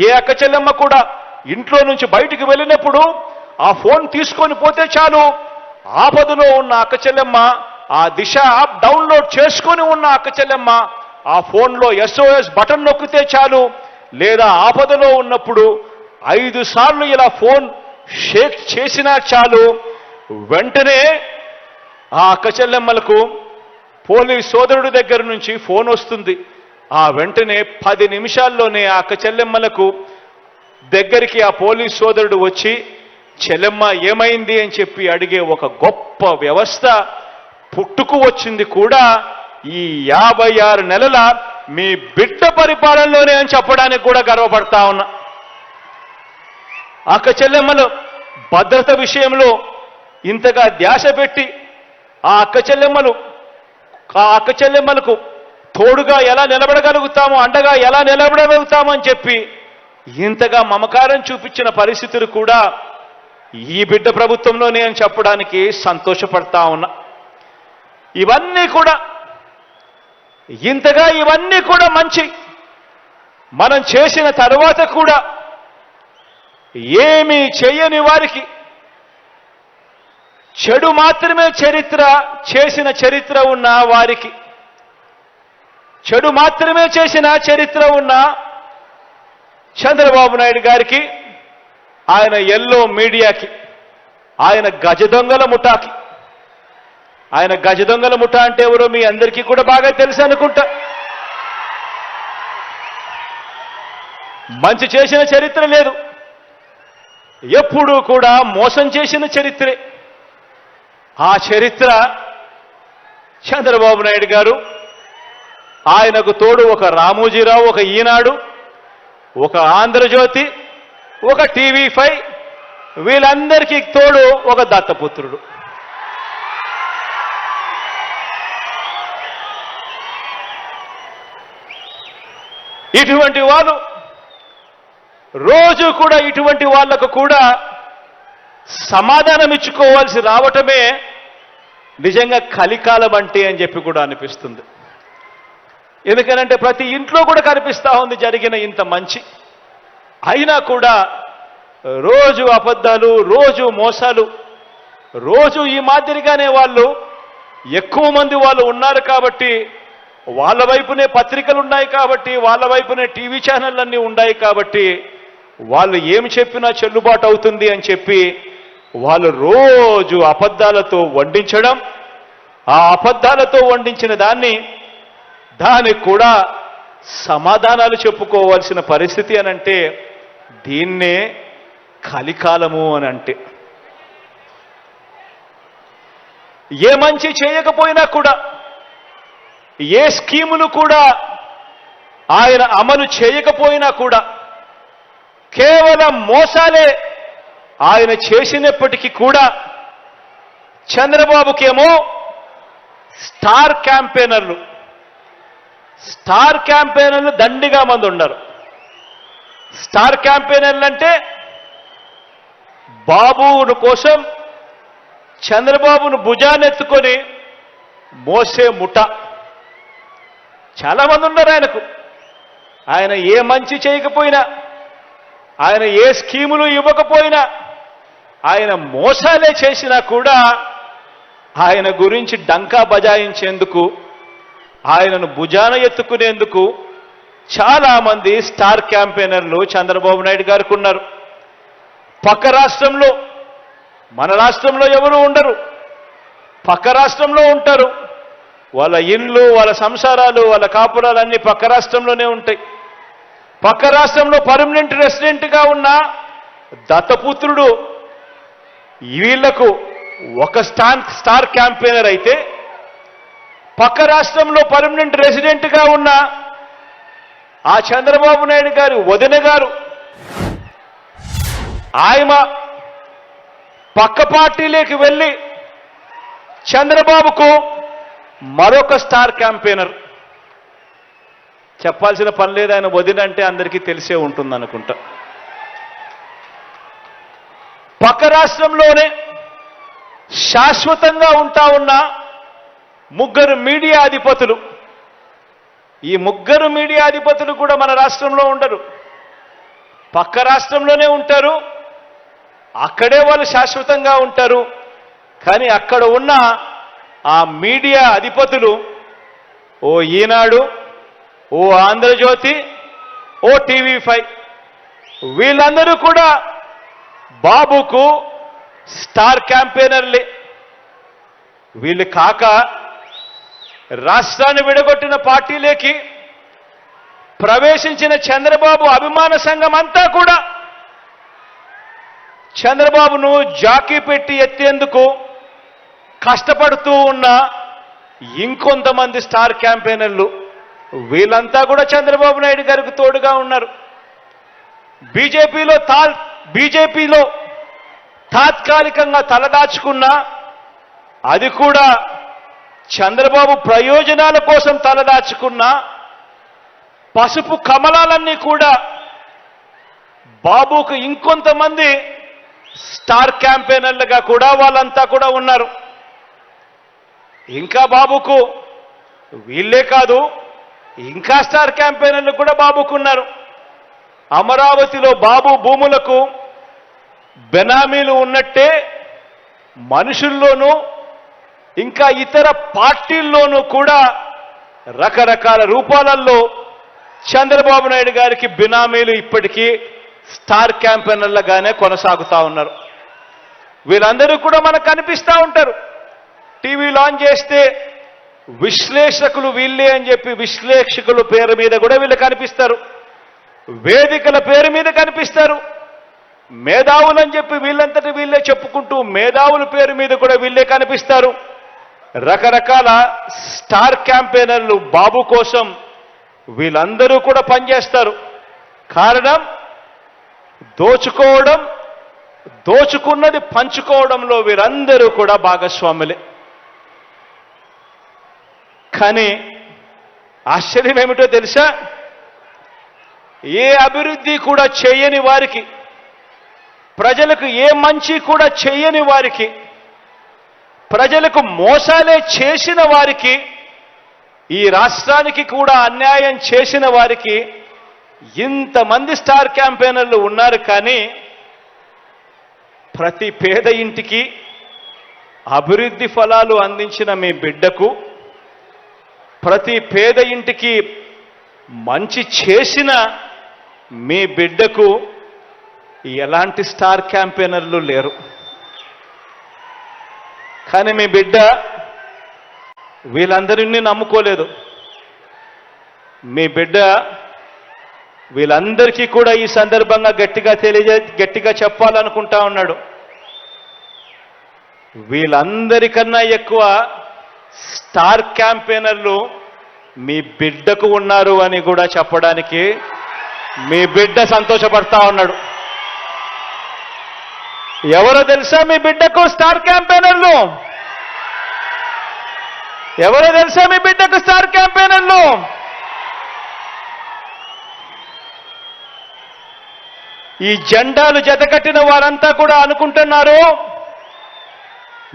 ఏ అక్క చెల్లెమ్మ కూడా ఇంట్లో నుంచి బయటికి వెళ్ళినప్పుడు ఆ ఫోన్ తీసుకొని పోతే చాలు, ఆపదలో ఉన్న అక్క చెల్లెమ్మ ఆ దిశ యాప్ డౌన్లోడ్ చేసుకొని ఉన్న అక్క చెల్లెమ్మ ఆ ఫోన్లో SOS బటన్ నొక్కితే చాలు, లేదా ఆపదలో ఉన్నప్పుడు 5 సార్లు ఇలా ఫోన్ షేక్ చేసినా చాలు, వెంటనే ఆ అక్క చెల్లెమ్మలకు పోలీస్ సోదరుడి దగ్గర నుంచి ఫోన్ వస్తుంది. ఆ వెంటనే 10 నిమిషాల్లోనే ఆ అక్క చెల్లెమ్మలకు దగ్గరికి ఆ పోలీస్ సోదరుడు వచ్చి చెల్లెమ్మ ఏమైంది అని చెప్పి అడిగే ఒక గొప్ప వ్యవస్థ పుట్టుకు వచ్చింది కూడా ఈ 56 నెలల మీ బిడ్డ పరిపాలనలోనే అని చెప్పడానికి కూడా గర్వపడతా ఉన్నా. అక్క చెల్లెమ్మలు భద్రత విషయంలో ఇంతగా ధ్యాస పెట్టి ఆ అక్క చెల్లెమ్మలకు తోడుగా ఎలా నిలబడగలుగుతామో, అండగా ఎలా నిలబడగలుగుతామో అని చెప్పి ఇంతగా మమకారం చూపించిన పరిస్థితులు కూడా ఈ బిడ్డ ప్రభుత్వంలోనే అని చెప్పడానికి సంతోషపడతా ఉన్నా. ఇవన్నీ కూడా మంచి మనం చేసిన తర్వాత కూడా ఏమీ చేయని వారికి చెడు మాత్రమే చేసిన చరిత్ర ఉన్న వారికి, చెడు మాత్రమే చేసిన చరిత్ర ఉన్న చంద్రబాబు నాయుడు గారికి, ఆయన ఎల్లో మీడియాకి, ఆయన గజ దొంగల ముఠాకి. ఆయన గజ దొంగల ముఠా అంటే ఎవరో మీ అందరికీ కూడా బాగా తెలుసు అనుకుంటా. మంచి చేసిన చరిత్ర లేదు, ఎప్పుడూ కూడా మోసం చేసిన చరిత్రే. ఆ చరిత్ర చంద్రబాబు నాయుడు గారు, ఆయనకు తోడు ఒక రామోజీరావు, ఒక ఈనాడు, ఒక ఆంధ్రజ్యోతి, ఒక TV5, వీళ్ళందరికీ తోడు ఒక దత్తపుత్రుడు. ఇటువంటి వాళ్ళు రోజు కూడా ఇటువంటి వాళ్లకు కూడా సమాధానం ఇచ్చుకోవాల్సి రావటమే నిజంగా కలికాలం అంటే అని చెప్పి కూడా అనిపిస్తుంది. ఎందుకనంటే ప్రతి ఇంట్లో కూడా కనిపిస్తూ ఉంది జరిగిన ఇంత మంచి, అయినా కూడా రోజు అబద్ధాలు, రోజు మోసాలు, రోజు ఈ మాదిరిగానే వాళ్ళు ఎక్కువ మంది వాళ్ళు ఉన్నారు కాబట్టి వాళ్ళ వైపునే పత్రికలు ఉన్నాయి కాబట్టి, వాళ్ళ వైపునే టీవీ ఛానళ్ళన్నీ ఉన్నాయి కాబట్టి వాళ్ళు ఏమి చెప్పినా చెల్లుబాటు అవుతుంది అని చెప్పి వాళ్ళు రోజు అబద్ధాలతో వండించడం, ఆ అబద్ధాలతో వండించిన దానికి కూడా సమాధానాలు చెప్పుకోవాల్సిన పరిస్థితి అనంటే దీన్నే కలికాలము అని అంటే. ఏ మంచి చేయకపోయినా కూడా, ఏ స్కీములు కూడా ఆయన అమలు చేయకపోయినా కూడా కేవలం మోసాలే ఆయన చేసినప్పటికీ కూడా చంద్రబాబుకేమో స్టార్ క్యాంపెయినర్లు దండిగా మంది ఉన్నారు. స్టార్ క్యాంపెయినర్లు అంటే బాబును కోసం చంద్రబాబును భుజానెత్తుకొని మోసే ముఠ చాలా మంది ఉన్నారు ఆయనకు. ఆయన ఏ మంచి చేయకపోయినా, ఆయన ఏ స్కీములు ఇవ్వకపోయినా, ఆయన మోసాలే చేసినా కూడా ఆయన గురించి డంకా బజాయించేందుకు, ఆయనను భుజాన ఎత్తుకునేందుకు చాలామంది స్టార్ క్యాంపెయినర్లు చంద్రబాబు నాయుడు గారికి ఉన్నారు. పక్క రాష్ట్రంలో, మన రాష్ట్రంలో ఎవరు ఉండరు, పక్క రాష్ట్రంలో ఉంటారు. వాళ్ళ ఇళ్ళు, వాళ్ళ సంసారాలు, వాళ్ళ కాపురాలు అన్నీ పక్క రాష్ట్రంలోనే ఉంటాయి. పక్క రాష్ట్రంలో పర్మనెంట్ రెసిడెంట్గా ఉన్న దత్తపుత్రుడు వీళ్లకు ఒక స్టార్ క్యాంపెయినర్ అయితే, పక్క రాష్ట్రంలో పర్మనెంట్ రెసిడెంట్గా ఉన్న ఆ చంద్రబాబు నాయుడు గారి వదిన గారు, ఆయన పక్క పార్టీలోకి వెళ్ళి చంద్రబాబుకు మరొక స్టార్ క్యాంపెయినర్. చెప్పాల్సిన పని లేదు, ఆయన వదిన అంటే అందరికీ తెలిసే ఉంటుంది అనుకుంటా. పక్క రాష్ట్రంలోనే శాశ్వతంగా ఉన్న ముగ్గురు మీడియా అధిపతులు, ఈ ముగ్గురు మీడియా అధిపతులు కూడా మన రాష్ట్రంలో ఉండరు, పక్క రాష్ట్రంలోనే ఉంటారు. అక్కడే వాళ్ళు శాశ్వతంగా ఉంటారు. కానీ అక్కడ ఉన్న ఆ మీడియా అధిపతులు, ఓ ఈనాడు, ఓ ఆంధ్రజ్యోతి, ఓ టీవీ5, వీళ్ళందరూ కూడా బాబుకు స్టార్ క్యాంపెయినర్లే. వీళ్ళు కాక రాష్ట్రాన్ని విడగొట్టిన పార్టీలోకి ప్రవేశించిన చంద్రబాబు అభిమాన సంఘం అంతా కూడా చంద్రబాబును జాకీ పెట్టి ఎత్తేందుకు కష్టపడుతూ ఉన్న ఇంకొంతమంది స్టార్ క్యాంపెయినర్లు, వీళ్ళంతా కూడా చంద్రబాబు నాయుడు గారికి తోడుగా ఉన్నారు. బీజేపీలో తాత్కాలికంగా తలదాచుకున్నా, అది కూడా చంద్రబాబు ప్రయోజనాల కోసం తలదాచుకున్నా, పసుపు కమలాలన్నీ కూడా బాబుకు ఇంకొంతమంది స్టార్ క్యాంపెయినర్లుగా కూడా వాళ్ళంతా కూడా ఉన్నారు. ఇంకా బాబుకు వీళ్ళే కాదు, ఇంకా స్టార్ క్యాంపెయినర్లు కూడా బాబుకున్నారు. అమరావతిలో బాబు భూములకు బెనామీలు ఉన్నట్టే మనుషుల్లోనూ ఇంకా ఇతర పార్టీల్లోనూ కూడా రకరకాల రూపాలలో చంద్రబాబు నాయుడు గారికి బినామీలు ఇప్పటికీ స్టార్ క్యాంపెయినర్లుగానే కొనసాగుతూ ఉన్నారు. వీళ్ళందరూ కూడా మనకు కనిపిస్తూ ఉంటారు. టీవీ లాంచ్ చేస్తే విశ్లేషకులు వీళ్ళే అని చెప్పి విశ్లేషకుల పేరు మీద కూడా వీళ్ళు కనిపిస్తారు, వేదికల పేరు మీద కనిపిస్తారు. మేధావులని చెప్పి వీళ్ళంతటి వీళ్ళే చెప్పుకుంటూ మేధావుల పేరు మీద కూడా వీళ్ళే కనిపిస్తారు. రకరకాల స్టార్ క్యాంపెయినర్లు బాబు కోసం వీళ్ళందరూ కూడా పనిచేస్తారు. కారణం దోచుకోవడం, దోచుకున్నది పంచుకోవడంలో వీరందరూ కూడా భాగస్వాములే. కానీ ఆశ్చర్యం ఏమిటో తెలుసా? ఏ అభివృద్ధి కూడా చేయని వారికి, ప్రజలకు ఏ మంచి కూడా చేయని వారికి, ప్రజలకు మోసాలే చేసిన వారికి, ఈ రాష్ట్రానికి కూడా అన్యాయం చేసిన వారికి ఇంతమంది స్టార్ క్యాంపెయినర్లు ఉన్నారు. కానీ ప్రతి పేద ఇంటికి అభివృద్ధి ఫలాలు అందించిన మీ బిడ్డకు, ప్రతి పేద ఇంటికి మంచి చేసిన మీ బిడ్డకు ఎలాంటి స్టార్ క్యాంపెయినర్లు లేరు. కానీ మీ బిడ్డ వీళ్ళందరినీ నమ్ముకోలేదు. మీ బిడ్డ వీళ్ళందరికీ కూడా ఈ సందర్భంగా గట్టిగా చెప్పాలనుకుంటా ఉన్నాడు. వీళ్ళందరికన్నా ఎక్కువ స్టార్ క్యాంపెయినర్లు మీ బిడ్డకు ఉన్నారు అని కూడా చెప్పడానికి మీ బిడ్డ సంతోషపడతా ఉన్నాడు. ఎవరో తెలుసా మీ బిడ్డకు స్టార్ క్యాంపెయినర్లు? ఎవరో తెలుసా మీ బిడ్డకు స్టార్ క్యాంపెయినర్లు? ఈ జెండాలు జతకట్టిన వారంతా కూడా అనుకుంటున్నారు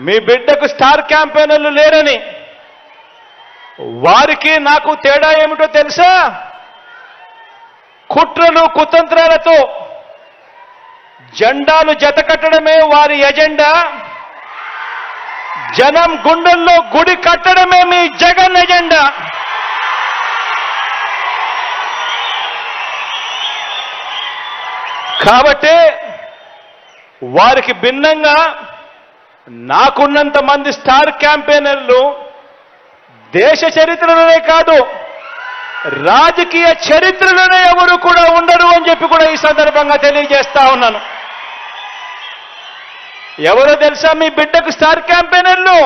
మీ బిడ్డకు స్టార్ క్యాంపెయినర్లు లేరని. వారికి నాకు తేడా ఏమిటో తెలుసా? కుట్రలు కుతంత్రాలతో జెండాలు జతకట్టడమే వారి ఎజెండా. జనం గుండెల్లో గుడి కట్టడమే మీ జగన్ ఎజెండా. కాబట్టి వారికి భిన్నంగా నాకున్నంత మంది స్టార్ క్యాంపెయినర్లు దేశ చరిత్రలోనే కాదు రాజకీయ చరిత్రలోనే ఎవరు కూడా ఉండరు అని చెప్పి కూడా ఈ సందర్భంగా తెలియజేస్తా ఉన్నాను. ఎవరో తెలుసా మీ బిడ్డకు స్టార్ క్యాంపెయినర్లు?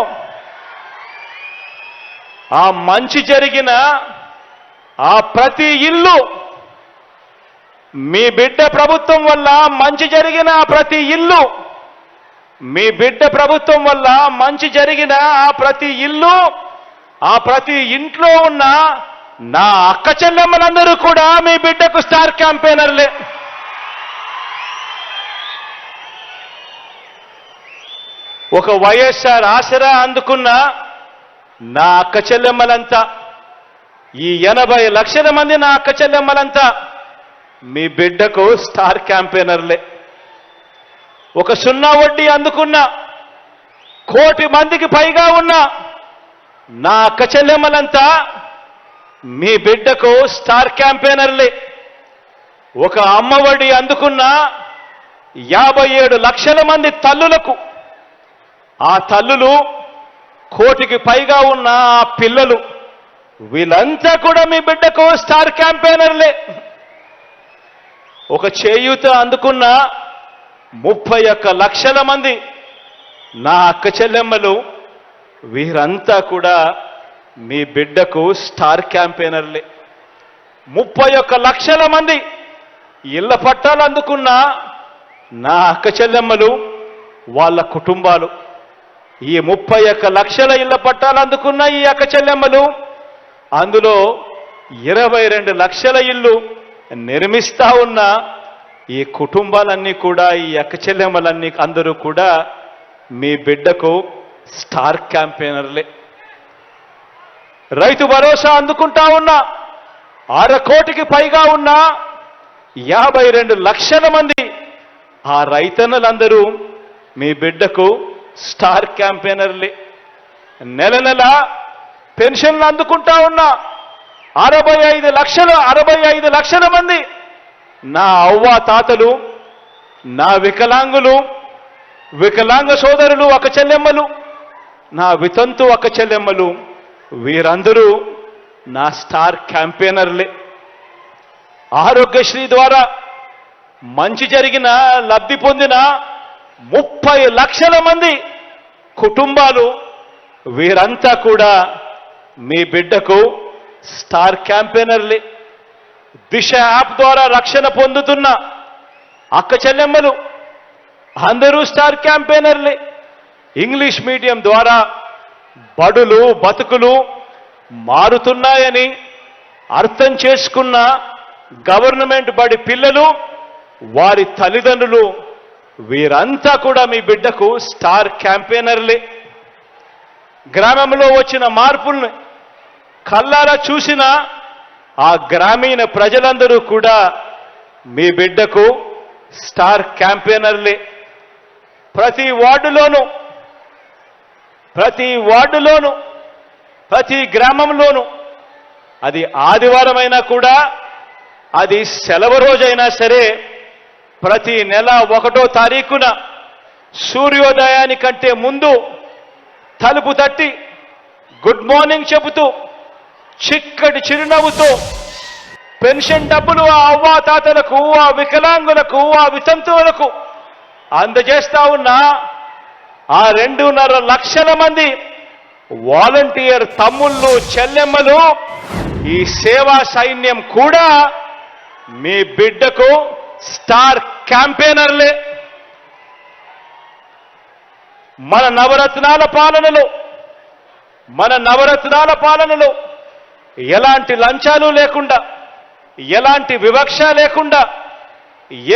ఆ మంచి జరిగిన ఆ ప్రతి ఇల్లు, మీ బిడ్డ ప్రభుత్వం వల్ల మంచి జరిగిన ఆ ప్రతి ఇల్లు, మీ బిడ్డ ప్రభుత్వం వల్ల మంచి జరిగిన ఆ ప్రతి ఇల్లు, ఆ ప్రతి ఇంట్లో ఉన్న నా అక్క చెల్లెమ్మలందరూ కూడా మీ బిడ్డకు స్టార్ క్యాంపెయినర్లే. ఒక వైఎస్ఆర్ ఆసరా అందుకున్న నా అక్క చెల్లెమ్మలంతా, ఈ 80 లక్షల మంది నా అక్క చెల్లెమ్మలంతా మీ బిడ్డకు స్టార్ క్యాంపెయినర్లే. ఒక 0 వడ్డీ అందుకున్న 1 కోటి మందికి పైగా ఉన్న నా అక్క చెల్లెమ్మలంతా మీ బిడ్డకు స్టార్ క్యాంపెయినర్లే. ఒక అమ్మఒడి అందుకున్న 57 లక్షల మంది తల్లులకు, ఆ తల్లులు 1 కోటికి పైగా ఉన్న ఆ పిల్లలు, వీళ్ళంతా కూడా మీ బిడ్డకు స్టార్ క్యాంపెయినర్లే. ఒక చేయూత అందుకున్న 31 లక్షల మంది నా అక్క చెల్లెమ్మలు, వీరంతా కూడా మీ బిడ్డకు స్టార్ క్యాంపెయినర్లే. 31 లక్షల మంది ఇళ్ల పట్టాలు అందుకున్న నా అక్క చెల్లెమ్మలు, వాళ్ళ కుటుంబాలు, ఈ 31 లక్షల ఇళ్ల పట్టాలు అందుకున్న ఈ అక్క చెల్లెమ్మలు, అందులో 22 లక్షల ఇల్లు నిర్మిస్తా ఉన్న ఈ కుటుంబాలన్నీ కూడా, ఈ అక్క చెల్లెమ్మలన్నీ అందరూ కూడా మీ బిడ్డకు స్టార్ క్యాంపెయినర్లే. రైతు భరోసా అందుకుంటా ఉన్న 1/2 కోటికి పైగా ఉన్న 52 లక్షల మంది ఆ రైతన్నలందరూ మీ బిడ్డకు స్టార్ క్యాంపెయినర్లే. నెల నెల పెన్షన్లు అందుకుంటా ఉన్న 65 లక్షల మంది నా అవ్వ తాతలు, నా వికలాంగులు, వికలాంగ సోదరులు అక్క చెల్లెమ్మలు, నా వితంతు అక్క చెల్లెమ్మలు, వీరందరూ నా స్టార్ క్యాంపెయినర్లే. ఆరోగ్యశ్రీ ద్వారా మంచి జరిగిన లబ్ధి పొందిన 30 లక్షల మంది కుటుంబాలు, వీరంతా కూడా మీ బిడ్డకు స్టార్ క్యాంపెయినర్లే. దిశ యాప్ ద్వారా రక్షణ పొందుతున్న అక్క చెల్లెమ్మలు అందరూ స్టార్ క్యాంపెయినర్లే. ఇంగ్లీష్ మీడియం ద్వారా బడులు బతుకులు మారుతున్నాయని అర్థం చేసుకున్న గవర్నమెంట్ బడి పిల్లలు, వారి తల్లిదండ్రులు, వీరంతా కూడా మీ బిడ్డకు స్టార్ క్యాంపెయినర్లే. గ్రామంలో వచ్చిన మార్పుల్ని కళ్ళారా చూసిన ఆ గ్రామీణ ప్రజలందరూ కూడా మీ బిడ్డకు స్టార్ క్యాంపెయినర్లే. ప్రతి వార్డులోనూ, ప్రతి గ్రామంలోనూ అది ఆదివారం అయినా కూడా, అది సెలవు రోజైనా సరే, ప్రతి నెల 1వ తారీఖున సూర్యోదయానికంటే ముందు తలుపు తట్టి గుడ్ మార్నింగ్ చెబుతూ చిక్కటి చిరునవ్వుతో పెన్షన్ డబ్బులు ఆ అవ్వాతాతలకు, ఆ వికలాంగులకు, ఆ వితంతువులకు అందజేస్తా ఉన్న ఆ 2.5 లక్షల మంది వాలంటీర్ తమ్ముళ్ళు చెల్లెమ్మలు, ఈ సేవా సైన్యం కూడా మీ బిడ్డకు స్టార్ క్యాంపెయినర్లే. మన నవరత్నాల పాలనలో ఎలాంటి లంచాలు లేకుండా, ఎలాంటి వివక్ష లేకుండా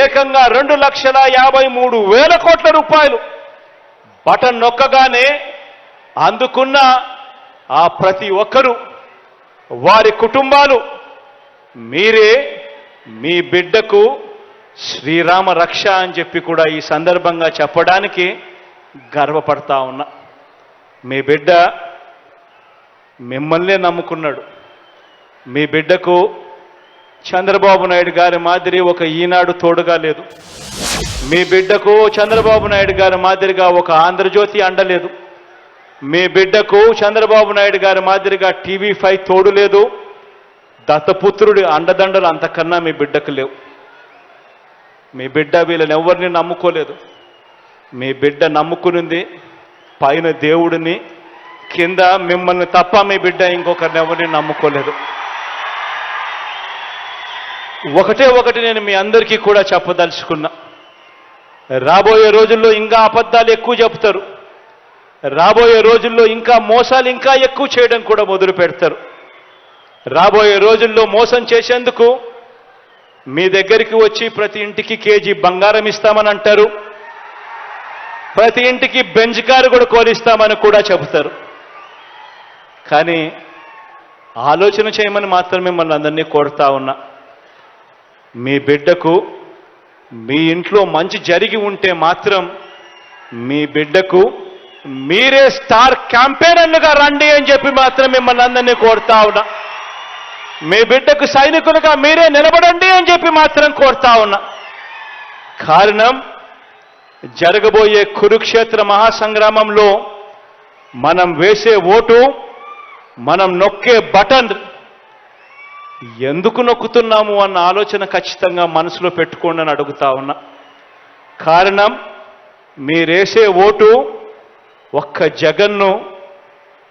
ఏకంగా 2,53,000 కోట్ల రూపాయలు బటన్ నొక్కగానే అందుకున్న ఆ ప్రతి ఒక్కరూ, వారి కుటుంబాలు, మీరే మీ బిడ్డకు శ్రీరామ రక్ష అని చెప్పి కూడా ఈ సందర్భంగా చెప్పడానికి గర్వపడతా ఉన్నా. మీ బిడ్డ మిమ్మల్నే నమ్ముకున్నాడు. మీ బిడ్డకు చంద్రబాబు నాయుడు గారి మాదిరి ఒక ఈనాడు తోడుగా లేదు. మీ బిడ్డకు చంద్రబాబు నాయుడు గారి మాదిరిగా ఒక ఆంధ్రజ్యోతి అండలేదు. మీ బిడ్డకు చంద్రబాబు నాయుడు గారి మాదిరిగా TV5 తోడు లేదు. దత్తపుత్రుడి అండదండలు అంతకన్నా మీ బిడ్డకు లేవు. మీ బిడ్డ వీళ్ళని ఎవరిని నమ్ముకోలేదు. మీ బిడ్డ నమ్ముకునింది పైన దేవుడిని, కింద మిమ్మల్ని తప్ప మీ బిడ్డ ఇంకొకరిని ఎవరిని నమ్ముకోలేదు. ఒకటి నేను మీ అందరికీ కూడా చెప్పదలుచుకున్నా. రాబోయే రోజుల్లో ఇంకా అబద్ధాలు ఎక్కువ చెప్తారు. రాబోయే రోజుల్లో ఇంకా మోసాలు ఇంకా ఎక్కువ చేయడం కూడా మొదలు పెడతారు. రాబోయే రోజుల్లో మోసం చేసేందుకు మీ దగ్గరికి వచ్చి ప్రతి ఇంటికి కేజీ బంగారం ఇస్తామని అంటారు. ప్రతి ఇంటికి బెంజ్ కారు కూడా కోరిస్తామని కూడా చెబుతారు. కానీ ఆలోచన చేయమని మాత్రం మిమ్మల్ని అందరినీ కోరుతా ఉన్నా. మీ బిడ్డకు మీ ఇంట్లో మంచి జరిగి ఉంటే మాత్రం మీ బిడ్డకు మీరే స్టార్ క్యాంపెయినర్లుగా రండి అని చెప్పి మాత్రం మిమ్మల్ని అందరినీ కోరుతా ఉన్నా. మీ బిడ్డకు సైనికులుగా మీరే నిలబడండి అని చెప్పి మాత్రం కోరుతా ఉన్నా. కారణం, జరగబోయే కురుక్షేత్ర మహాసంగ్రామంలో మనం వేసే ఓటు, మనం నొక్కే బటన్ ఎందుకు నొక్కుతున్నాము అన్న ఆలోచన ఖచ్చితంగా మనసులో పెట్టుకోండి అని అడుగుతా ఉన్నా. కారణం, మీరేసే ఓటు ఒక్క జగన్ను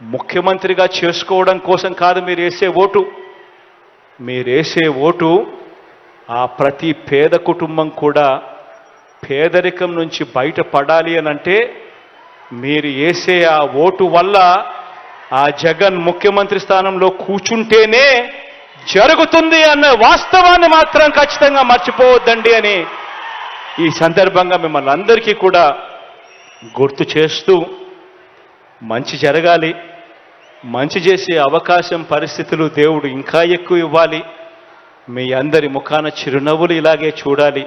ముఖ్యమంత్రిగా చేసుకోవడం కోసం కాదు. మీరేసే ఓటు ఆ ప్రతి పేద కుటుంబం కూడా పేదరికం నుంచి బయటపడాలి అనంటే, మీరు వేసే ఆ ఓటు వల్ల ఆ జగన్ ముఖ్యమంత్రి స్థానంలో కూర్చుంటేనే జరుగుతుంది అన్న వాస్తవాన్ని మాత్రం ఖచ్చితంగా మర్చిపోవద్దండి అని ఈ సందర్భంగా మిమ్మల్ని అందరికీ కూడా గుర్తు చేస్తూ, మంచి జరగాలి, మంచి చేసే అవకాశం, పరిస్థితులు దేవుడు ఇంకా ఎక్కువ ఇవ్వాలి. మీ అందరి ముఖాన చిరునవ్వులు ఇలాగే చూడాలి.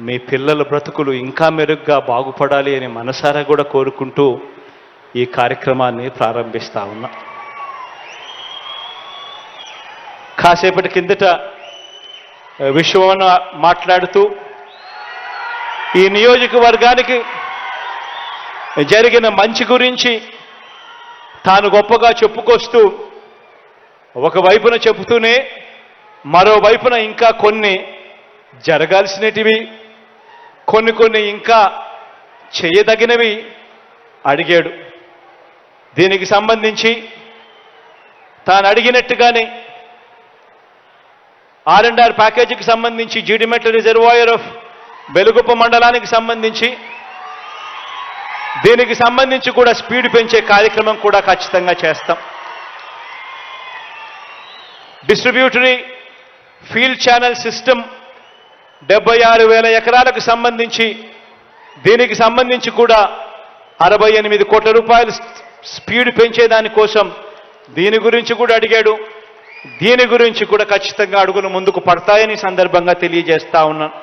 మీ పిల్లల బ్రతుకులు ఇంకా మెరుగ్గా బాగుపడాలి అని మనసారా కూడా కోరుకుంటూ ఈ కార్యక్రమాన్ని ప్రారంభిస్తా ఉన్నా. కాసేపటి కిందట విశ్వవన మాట్లాడుతూ ఈ నియోజకవర్గానికి జరిగిన మంచి గురించి తాను గొప్పగా చెప్పుకొస్తూ, ఒకవైపున చెబుతూనే మరోవైపున ఇంకా కొన్ని జరగాల్సినటివి, కొన్ని ఇంకా చేయదగినవి అడిగాడు. దీనికి సంబంధించి తాను అడిగినట్టుగానే R&R ప్యాకేజీకి సంబంధించి, జీడిమెట్ల రిజర్వాయర్ ఆఫ్ బెలుగుప్ప మండలానికి సంబంధించి, దీనికి సంబంధించి కూడా స్పీడ్ పెంచే కార్యక్రమం కూడా ఖచ్చితంగా చేస్తాం. డిస్ట్రిబ్యూటరీ ఫీల్డ్ ఛానల్ సిస్టమ్ 76,000 ఎకరాలకు సంబంధించి, దీనికి సంబంధించి కూడా 68 కోట్ల రూపాయలు స్పీడ్ పెంచేదానికోసం దీని గురించి కూడా అడిగాడు. దీని గురించి కూడా ఖచ్చితంగా అడుగులు ముందుకు పడతాయని సందర్భంగా తెలియజేస్తా ఉన్నాను.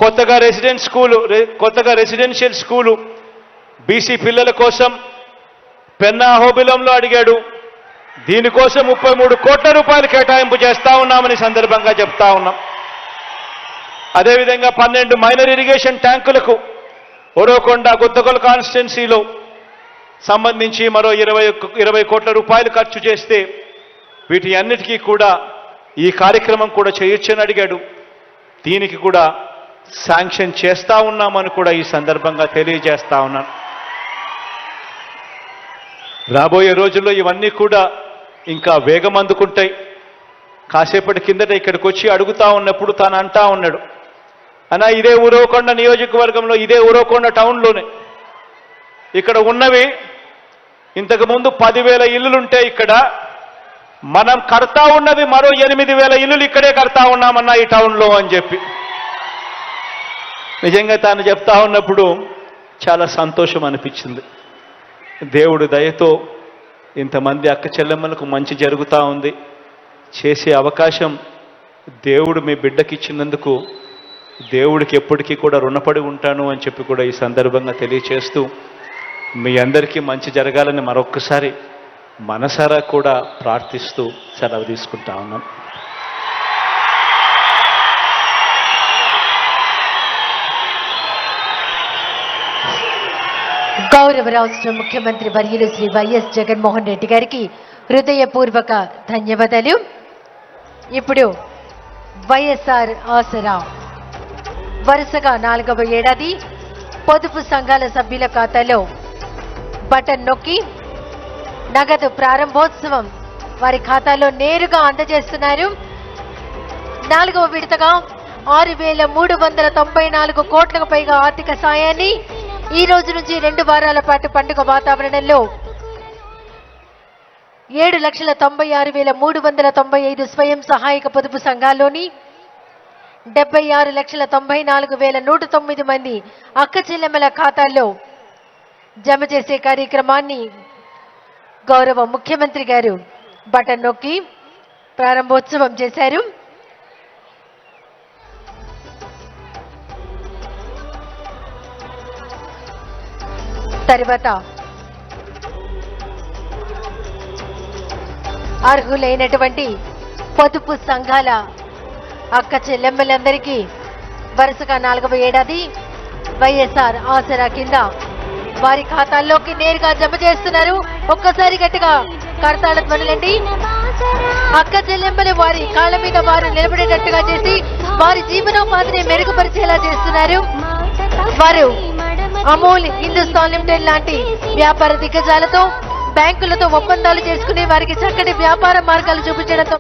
కొత్తగా రెసిడెన్షియల్ స్కూలు బీసీ పిల్లల కోసం పెన్నా హోబిలంలో అడిగాడు. దీనికోసం 33 కోట్ల రూపాయలు కేటాయింపు చేస్తా ఉన్నామని సందర్భంగా చెప్తా ఉన్నాం. అదేవిధంగా 12 మైనర్ ఇరిగేషన్ ట్యాంకులకు ఉరవకొండ గుత్తగొల్ల కాన్స్టిట్యున్సీలో సంబంధించి మరో 20 కోట్ల రూపాయలు ఖర్చు చేస్తే వీటి అన్నిటికీ కూడా ఈ కార్యక్రమం కూడా చేయొచ్చని అడిగాడు. దీనికి కూడా శాంక్షన్ చేస్తా ఉన్నామని కూడా ఈ సందర్భంగా తెలియజేస్తా ఉన్నాను. రాబోయే రోజుల్లో ఇవన్నీ కూడా ఇంకా వేగం అందుకుంటాయి. కాసేపటి కిందట ఇక్కడికి వచ్చి అడుగుతా ఉన్నప్పుడు తాను అంటా ఉన్నాడు, అన్నా ఇదే ఉరవకొండ నియోజకవర్గంలో, ఇదే ఉరవకొండ టౌన్లోనే ఇక్కడ ఉన్నవి ఇంతకుముందు 10,000 ఇల్లులుంటే ఇక్కడ మనం కడతా ఉన్నవి మరో 8,000 ఇల్లులు ఇక్కడే కడతా ఉన్నామన్నా ఈ టౌన్లో అని చెప్పి నిజంగా తాను చెప్తా ఉన్నప్పుడు చాలా సంతోషం అనిపించింది. దేవుడి దయతో ఇంతమంది అక్క చెల్లెమ్మలకు మంచి జరుగుతూ ఉంది. చేసే అవకాశం దేవుడు మీ బిడ్డకి ఇచ్చినందుకు దేవుడికి ఎప్పటికీ కూడా రుణపడి ఉంటాను అని చెప్పి కూడా ఈ సందర్భంగా తెలియచేస్తూ మీ అందరికీ మంచి జరగాలని మరొక్కసారి మనసారా కూడా ప్రార్థిస్తూ సెలవు తీసుకుంటా ఉన్నాం. గౌరవ రాష్ట్ర ముఖ్యమంత్రి వర్యులు శ్రీ వైఎస్ జగన్మోహన్ రెడ్డి గారికి హృదయపూర్వక ధన్యవాదాలు. ఇప్పుడు వైఎస్ఆర్ ఆసరా వరుసగా 4వ ఏడాది పొదుపు సంఘాల సభ్యుల ఖాతాలో బటన్ నొక్కి నగదు ప్రారంభోత్సవం వారి ఖాతాలో నేరుగా అందజేస్తున్నారు. 4వ విడతగా 6,394 కోట్లకు పైగా ఆర్థిక సాయాన్ని ఈ రోజు నుంచి 2 వారాల పాటు పండుగ వాతావరణంలో 7,96,395 స్వయం సహాయక పొదుపు సంఘాల్లోని 76,94,109 మంది అక్క చెల్లెమ్మల ఖాతాల్లో జమ చేసే కార్యక్రమాన్ని గౌరవ ముఖ్యమంత్రి గారు బటన్ నొక్కి ప్రారంభోత్సవం చేశారు. తర్వాత అర్హులైనటువంటి పొదుపు సంఘాల అక్క చెల్లెమ్మలందరికీ వరుసగా 4వ ఏడాది వైఎస్ఆర్ ఆసరా కింద వారి ఖాతాల్లోకి నేరుగా జమ చేస్తున్నారు. ఒక్కసారి గట్టిగా కరతాళ ధ్వనులండి. అక్క చెల్లెమ్మలు వారి కాళ్ళ మీద వారు నిలబడేటట్టుగా చేసి వారి జీవనోపాధిని మెరుగుపరిచేలా చేస్తున్నారు. వారు అమూల్, హిందుస్థాన్ లిమిటెడ్ లాంటి వ్యాపార దిగ్గజాలతో బ్యాంకులతో ఒప్పందాలు చేసుకుని వారికి చక్కటి వ్యాపార మార్గాలు చూపించడంతో